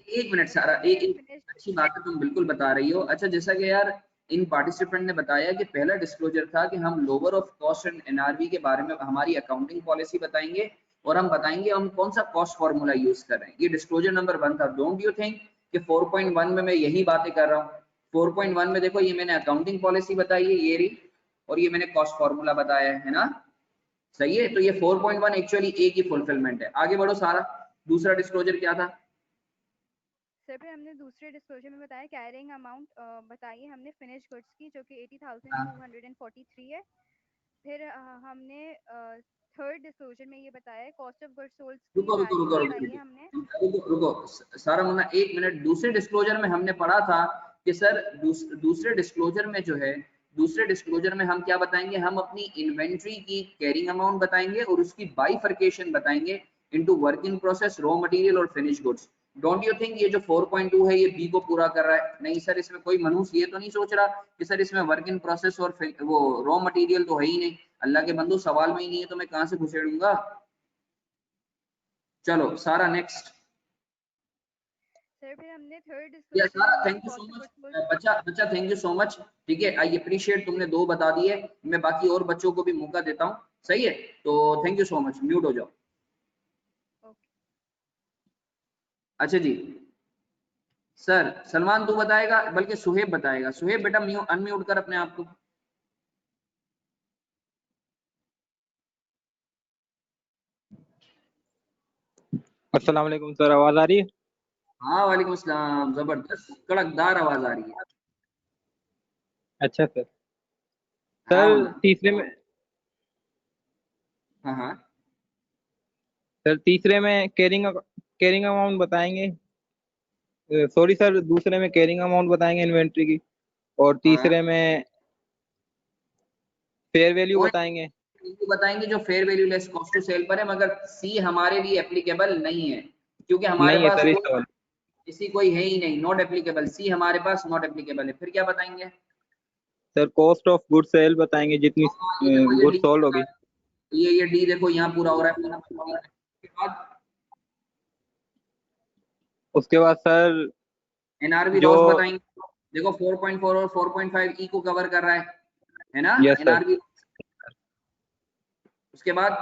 एक मिनट सारा, बताया कि एक फिनिश। अच्छी बात है, तुम बिल्कुल बता रही हो। अच्छा, जैसा कि यार इन पार्टिसिपेंट ने बताया कि पहला डिस्क्लोजर था कि हम lower of cost and NRV के बारे में हमारी अकाउंटिंग पॉलिसी बताएंगे और हम बताएंगे हम कौन सा कॉस्ट फॉर्मूला यूज कर रहे हैं। ये डिस्क्लोजर नंबर 1 था। डोंट यू थिंक कि 4.1 में मैं यही बातें कर रहा हूँ? 4.1 में देखो, ये मैंने अकाउंटिंग पॉलिसी बताई है ये रही, और ये मैंने कॉस्ट फॉर्मूला बताया है ना? सही है। तो ये 4.1 एक्चुअली एक ही फुलफिलमेंट है। आगे बढ़ो सारा, दूसरा डिस्क्लोजर क्या था? सर फिर हमने दूसरे डिस्क्लोजर में बताया कैरिंग अमाउंट बताइए हमने फिनिश गुड्स की, जो कि हाँ। 80,243 है। फिर हमने थर्ड डिस्क्लोजर में ये बताया कॉस्ट ऑफ गुड्स सोल्ड की रुको रुको वैल्यू रुको रुको बताइए हमने। रुको रुको सारा मुन्ना, एक मिनट। दूसरे डिस्क्लोजर में हमने पढ़ा था कि सर दूसरे डिस्क्लोजर में जो है, दूसरे डिस्क्लोजर में हम क्या बताएंगे? हम अपनी इन्वेंट्री की कैरिंग अमाउंट बताएंगे और उसकी बाइफर्केशन बताएंगे into work in process, raw material और finish goods. Don't you think ये जो 4.2 है ये बी को पूरा कर रहा है? नहीं सर, इसमें कोई मनुष्य ये तो नहीं सोच रहा कि सर इसमें वर्क इन प्रोसेस और वो रॉ मटेरियल तो है ही नहीं। अल्लाह के बंदो, सवाल में ही नहीं है तो मैं कहां से घुसेड़ूंगा? चलो सारा नेक्स्ट। सर फिर हमने थर्ड या डिस्क्लोजर में सारा, हमने thank you so cost of much. Goods sold. बच्चा बच्चा थैंक यू सो मच। ठीक है, आई अप्रिशिएट, तुमने 2 बता दिए। मैं बाकी और बच्चों को भी मौका देता हूँ। सही है, तो thank you so much. Mute हो जाओ। ओके अच्छा जी, सर सलमान तू बताएगा, बल्कि सुहेब बताएगा। सुहेब बेटा अनम्यूट कर अपने आप को। अस्सलाम वालेकुम सर, आवाज आ रही है? हाँ वालेकुम सलाम, जबरदस्त कड़कदार आवाज आ रही है। अच्छा सर। हाँ सर मुन्ना। तीसरे में हाँ हाँ। सर तीसरे में कैरिंग अमाउंट बताएंगे। सॉरी सर, दूसरे में कैरिंग अमाउंट बताएंगे इन्वेंट्री की, और हाँ तीसरे में फेयर वैल्यू वो बताएंगे। बताएंगे जो fair value less cost to sell पर है, मगर सी हमारे लिए एप्लीकेबल नहीं है, क्योंकि हमारे नहीं है पास सर इस कोई सवाल। किसी कोई है ही नहीं। नॉट एप्लीकेबल, सी हमारे पास नॉट एप्लीकेबल है। फिर क्या बताएंगे? Sir cost of good sale बताएंगे, जितनी हाँ, ये देखो ये गुड डी सोल्ड बता होगी। रहे, ये डी देखो यहाँ पूरा हो रहा है, पूरा पूरा हो रहा है। उसके बाद उसके बाद सर एनआरवी जो लॉस बताएंगे। देखो 4.4 और 4.5 ई को कवर कर रहा है ना यस सर, एनआरवी। उसके बाद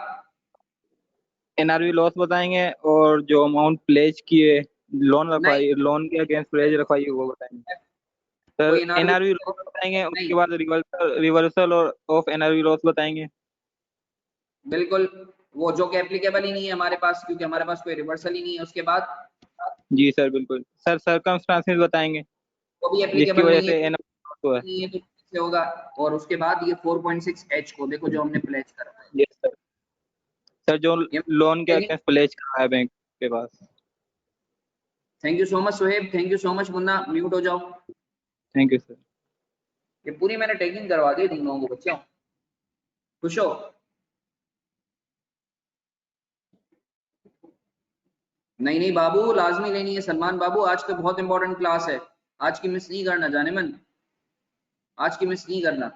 एनआरवी लॉस बताएंगे, और जो अमाउंट प्लेज किए, नहीं, लोन के अगेंस्ट प्लेज रखवाई वो बताएंगे। सर कोई एनआरवी एनआरवी लॉस बताएंगे, नहीं। उसके बाद रिवर्सल और ऑफ एनआरवी लॉस बताएंगे। बिल्कुल, वो जो कि एप्लीकेबल ही नहीं है हमारे पास, क्योंकि हमारे पास कोई रिवर्सल ही नहीं है। उसके बाद जी सर बिल्कुल सर, सर्कमस्टांसेस बताएंगे वो भी जिसकी एप्लीकेबल वजह नहीं है, से एनआरवी हुआ है। नहीं है तो कैसे होगा? और उसके बाद ये 4.6 एच को देखो जो हमने प्लेज करा है। Yes sir. सर जो ये लोन के अगेंस्ट प्लेज करा है बैंक के पास। Thank you so much Suheb, thank you so much Munna. Mute हो जाओ। Thank you sir. ये पूरी मैंने टैगिंग करवा दी तुम लोगों को बच्चों। खुश हो? नहीं नहीं बाबू, लाजमी लेनी है सलमान बाबू। आज तो बहुत इंपॉर्टेंट क्लास है, आज की मिस नहीं करना जाने मन, आज की मिस नहीं करना।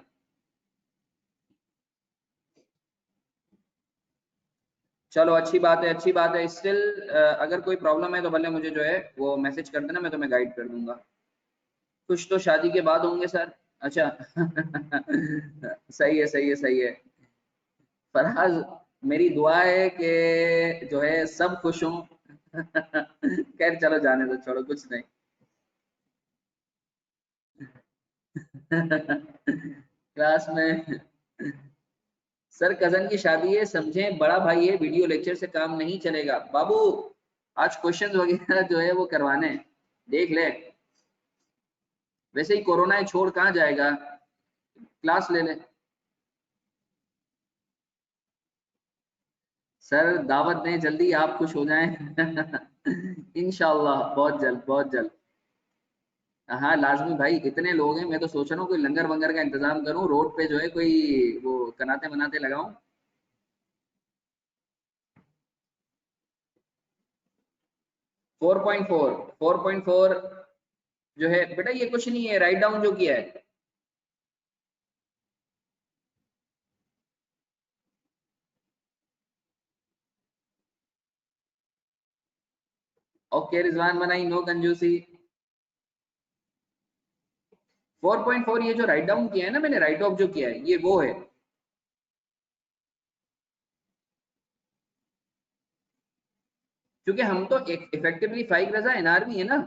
चलो अच्छी बात है, अच्छी बात है। स्टिल अगर कोई प्रॉब्लम है तो भले मुझे जो है वो मैसेज कर देना, मैं तुम्हें गाइड कर दूंगा। कुछ तो शादी के बाद होंगे सर। अच्छा सही है, सही है, सही है। फरहाज, मेरी दुआ है कि जो है सब खुश हों। खैर चलो जाने दो, छोड़ो, कुछ नहीं। क्लास में सर कजन की शादी है, समझें, बड़ा भाई है, वीडियो लेक्चर से काम नहीं चलेगा। बाबू आज क्वेश्चंस वगैरह जो है वो करवाने हैं, देख ले। वैसे ही कोरोना है, छोड़ कहाँ जाएगा, क्लास ले ले। सर दावत दें जल्दी, आप खुश हो जाएं। इंशाल्लाह बहुत जल्द, बहुत जल्द। हाँ लाजमी भाई, इतने लोग हैं, मैं तो सोच रहा हूँ कोई लंगर वंगर का इंतजाम करूँ, रोड पे जो है कोई वो कनाते मनाते लगाऊं। फोर पॉइंट फोर जो है बेटा, ये कुछ नहीं है, राइट डाउन जो किया है। ओके रिजवान बनाई, नो कंजूसी। 4.4 ये जो राइट डाउन किया है ना मैंने, राइट ऑफ जो किया है, ये वो है। क्योंकि हम तो इफेक्टिवली 5 रजा एनआरबी है ना,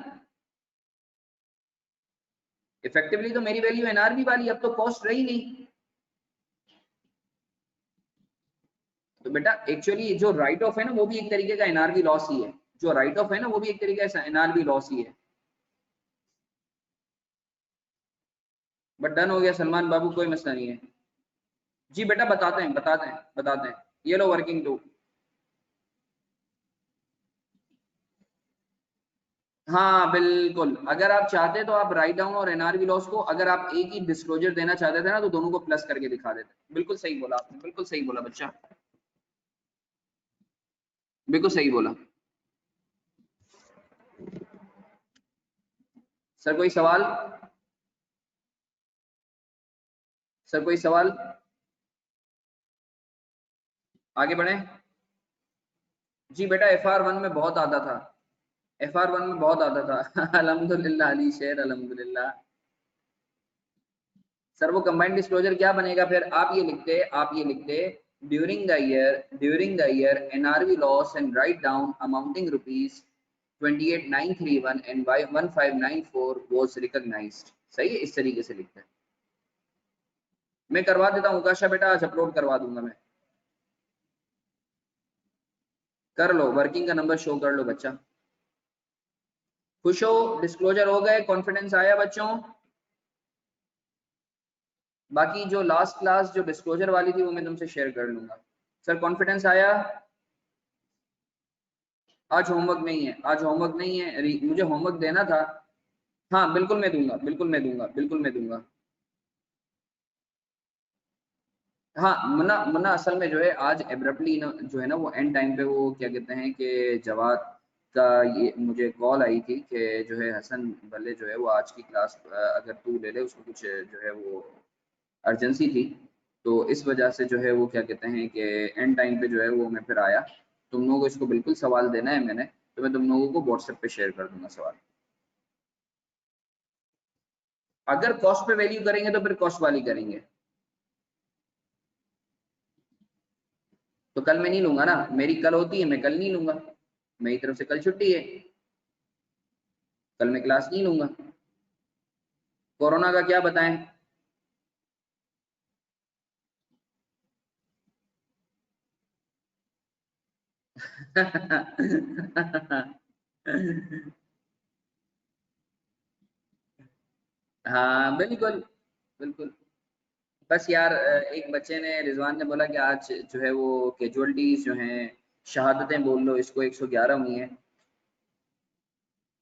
इफेक्टिवली तो मेरी वैल्यू एनआरबी वाली, अब तो कॉस्ट रही नहीं। तो बेटा एक्चुअली जो राइट ऑफ है ना, वो भी एक तरीके का एनआरबी लॉस ही है, जो राइट ऑफ है ना वो भी एक तरीके का एनआरबी लॉस ही है। बट डन हो गया सलमान बाबू, कोई मसला नहीं है। जी बेटा बताते हैं, बताते हैं, बताते हैं। ये लो वर्किंग टू। हाँ बिल्कुल, अगर आप चाहते तो आप राइट डाउन और एनआरबी लॉस को, अगर आप एक ही डिस्क्लोजर देना चाहते थे ना, तो दोनों को प्लस करके दिखा देते। बिल्कुल सही बोला आपने, बिल्कुल सही बोला बच्चा, बिल्कुल सही बोला। सर कोई सवाल, सर कोई सवाल, आगे बढ़े। जी बेटा FR1 में बहुत आता था, FR1 में बहुत आता था। अल्हम्दुलिल्लाह अली शेर, अल्हम्दुलिल्लाह। सर वो कंबाइंड डिस्क्लोजर क्या बनेगा फिर, आप ये लिखते during the year NRV loss and write down amounting rupees 28,931 and 1594 was recognised. सही है, इस तरीके से लिखते हैं। मैं करवा देता हूँ काशा बेटा, आज अपलोड करवा दूंगा मैं। कर लो, वर्किंग का नंबर शो कर लो बच्चा। खुश हो, डिस्क्लोजर हो गए, कॉन्फिडेंस आया बच्चों। बाकी जो लास्ट क्लास जो डिस्क्लोजर वाली थी वो मैं तुमसे शेयर कर लूंगा। सर कॉन्फिडेंस आया। आज होमवर्क नहीं है, आज होमवर्क नहीं है, मुझे होमवर्क देना था। हाँ बिल्कुल मैं दूंगा, बिल्कुल मैं दूंगा, बिल्कुल मैं दूंगा। हाँ मुन्ना, मुन्ना असल में जो है आज एब्रप्टली जो है ना वो एंड टाइम पे वो क्या कहते हैं कि जवाद का ये मुझे कॉल आई थी कि जो है हसन भले जो है वो आज की क्लास अगर तू ले ले, उसको कुछ जो है वो अर्जेंसी थी, तो इस वजह से जो है वो क्या कहते हैं कि एंड टाइम पे जो है वो मैं फिर आया। तुम लोगों को इसको बिल्कुल सवाल देना है मैंने, तो मैं तुम लोगों को व्हाट्सएप पे शेयर कर दूंगा सवाल। अगर कॉस्ट पे वैल्यू करेंगे तो फिर कॉस्ट वाली करेंगे। तो कल मैं नहीं लूंगा ना, मेरी कल होती है, मैं कल नहीं लूंगा, मेरी तरफ से कल छुट्टी है, कल मैं क्लास नहीं लूंगा। कोरोना का क्या बताएं। हाँ बिल्कुल, बिल्कुल। बस यार एक बच्चे ने, रिजवान ने बोला कि आज जो है वो कैजुअलिटीज जो हैं, शहादतें बोल लो इसको, 111 हुई हैं।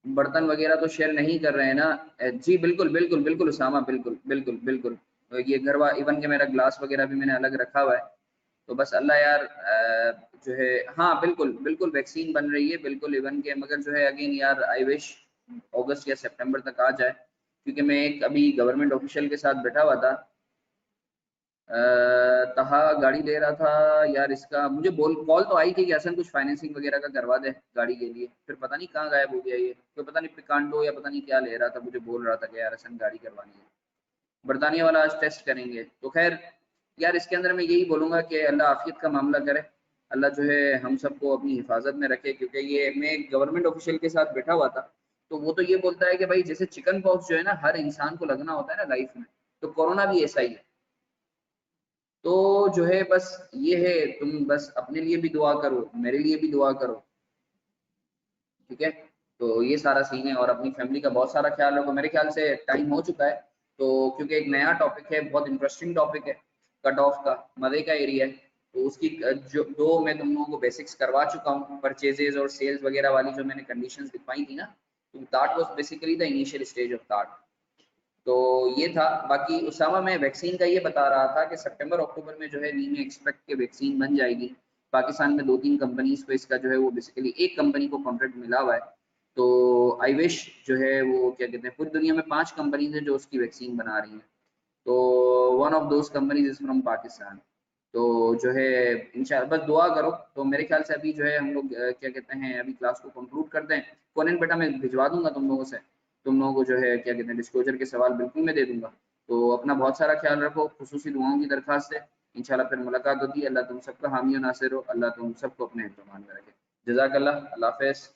बर्तन वगैरह तो शेयर नहीं कर रहे हैं ना। जी बिल्कुल बिल्कुल बिल्कुल उसामा, बिल्कुल बिल्कुल बिल्कुल। ये घरवा इवन के मेरा ग्लास वगैरह भी मैंने अलग रखा हुआ है। तो बस अल्लाह यार जो है, हाँ बिल्कुल बिल्कुल वैक्सीन बन रही है बिल्कुल इवन के, मगर जो है अगेन यार आई विश अगस्त या सितंबर तक आ जाए, क्योंकि मैं एक अभी गवर्नमेंट ऑफिशियल के साथ बैठा हुआ था, तहा गाड़ी ले रहा था यार, इसका मुझे बोल कॉल तो आई थी कि हसन कुछ फाइनेंसिंग वगैरह का करवा दे गाड़ी के लिए, फिर पता नहीं कहाँ गायब हो गया ये, तो पता नहीं पिकांडो या पता नहीं क्या ले रहा था, मुझे बोल रहा था कि यार हसन गाड़ी करवानी है। बरतानिया वाला आज टेस्ट करेंगे, तो खैर यार इसके अंदर मैं यही बोलूंगा कि अल्लाह आफियत का मामला करे, अल्लाह जो है हम सबको अपनी हिफाजत में रखे। क्योंकि ये मैं गवर्नमेंट ऑफिशियल के साथ बैठा हुआ था, तो वो तो ये बोलता है कि भाई जैसे चिकन पॉक्स जो है ना हर इंसान को लगना होता है ना लाइफ में, तो कोरोना भी ऐसा ही है। तो जो है बस ये है, तुम बस अपने लिए भी दुआ करो, मेरे लिए भी दुआ करो, ठीक है। तो ये सारा सीन है, और अपनी फैमिली का बहुत सारा ख्याल रखो। मेरे ख्याल से टाइम हो चुका है, तो क्योंकि एक नया टॉपिक है, बहुत इंटरेस्टिंग टॉपिक है, कट ऑफ का मजे का एरिया है, तो उसकी जो दो मैं तुम लोगों को बेसिक्स करवा चुका हूँ, परचेजेज और सेल्स वगैरह वाली जो मैंने कंडीशंस दिखवाई थी ना, तो that was basically the initial stage of that. तो ये था। बाकी उसामा मैं वैक्सीन का ये बता रहा था कि सितंबर अक्टूबर में जो है नी में एक्सपेक्ट के वैक्सीन बन जाएगी। पाकिस्तान में 2-3 कंपनीज को इसका जो है वो बेसिकली एक कंपनी को कॉन्ट्रैक्ट मिला हुआ है। तो आई विश जो है वो क्या कहते हैं, पूरी दुनिया में 5 कंपनीज हैं जो उसकी वैक्सीन बना रही हैं, तो one of those companies is from Pakistan. तो जो है इंशाल्लाह बस दुआ करो। तो मेरे ख्याल से अभी जो है हम लोग क्या कहते हैं अभी क्लास को कंक्लूड करते हैं। कॉलिन बेटा मैं भिजवा दूंगा तुम लोगों से, तुम लोगों को जो है क्या कहते हैं डिस्क्लोजर के सवाल बिल्कुल मैं दे दूंगा। तो अपना बहुत सारा ख्याल रखो, खुसूसी दुआओं की दरखास्त है। इंशाल्लाह फिर मुलाकात होती है। अल्लाह तुम सबका हामी और नासिर हो, अल्लाह तुम सबको अपने हिफ्ज़-ओ-अमान में रखे। जज़ाकल्लाह, अल्लाह हाफ़िज़।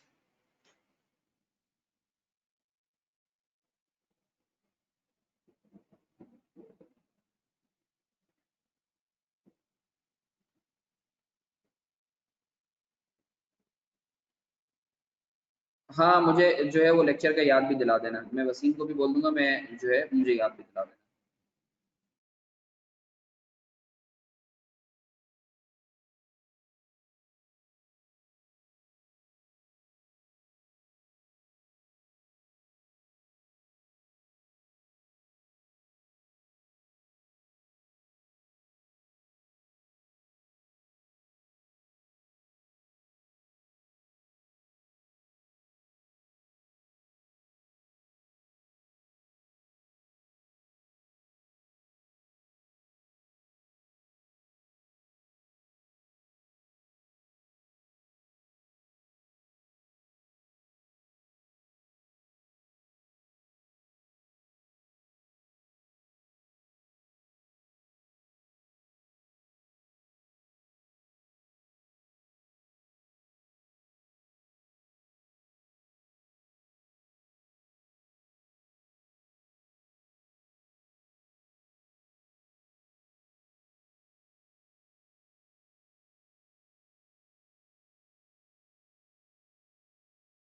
हाँ मुझे जो है वो लेक्चर का याद भी दिला देना, मैं वसीम को भी बोल दूंगा, मैं जो है मुझे याद भी दिला देना।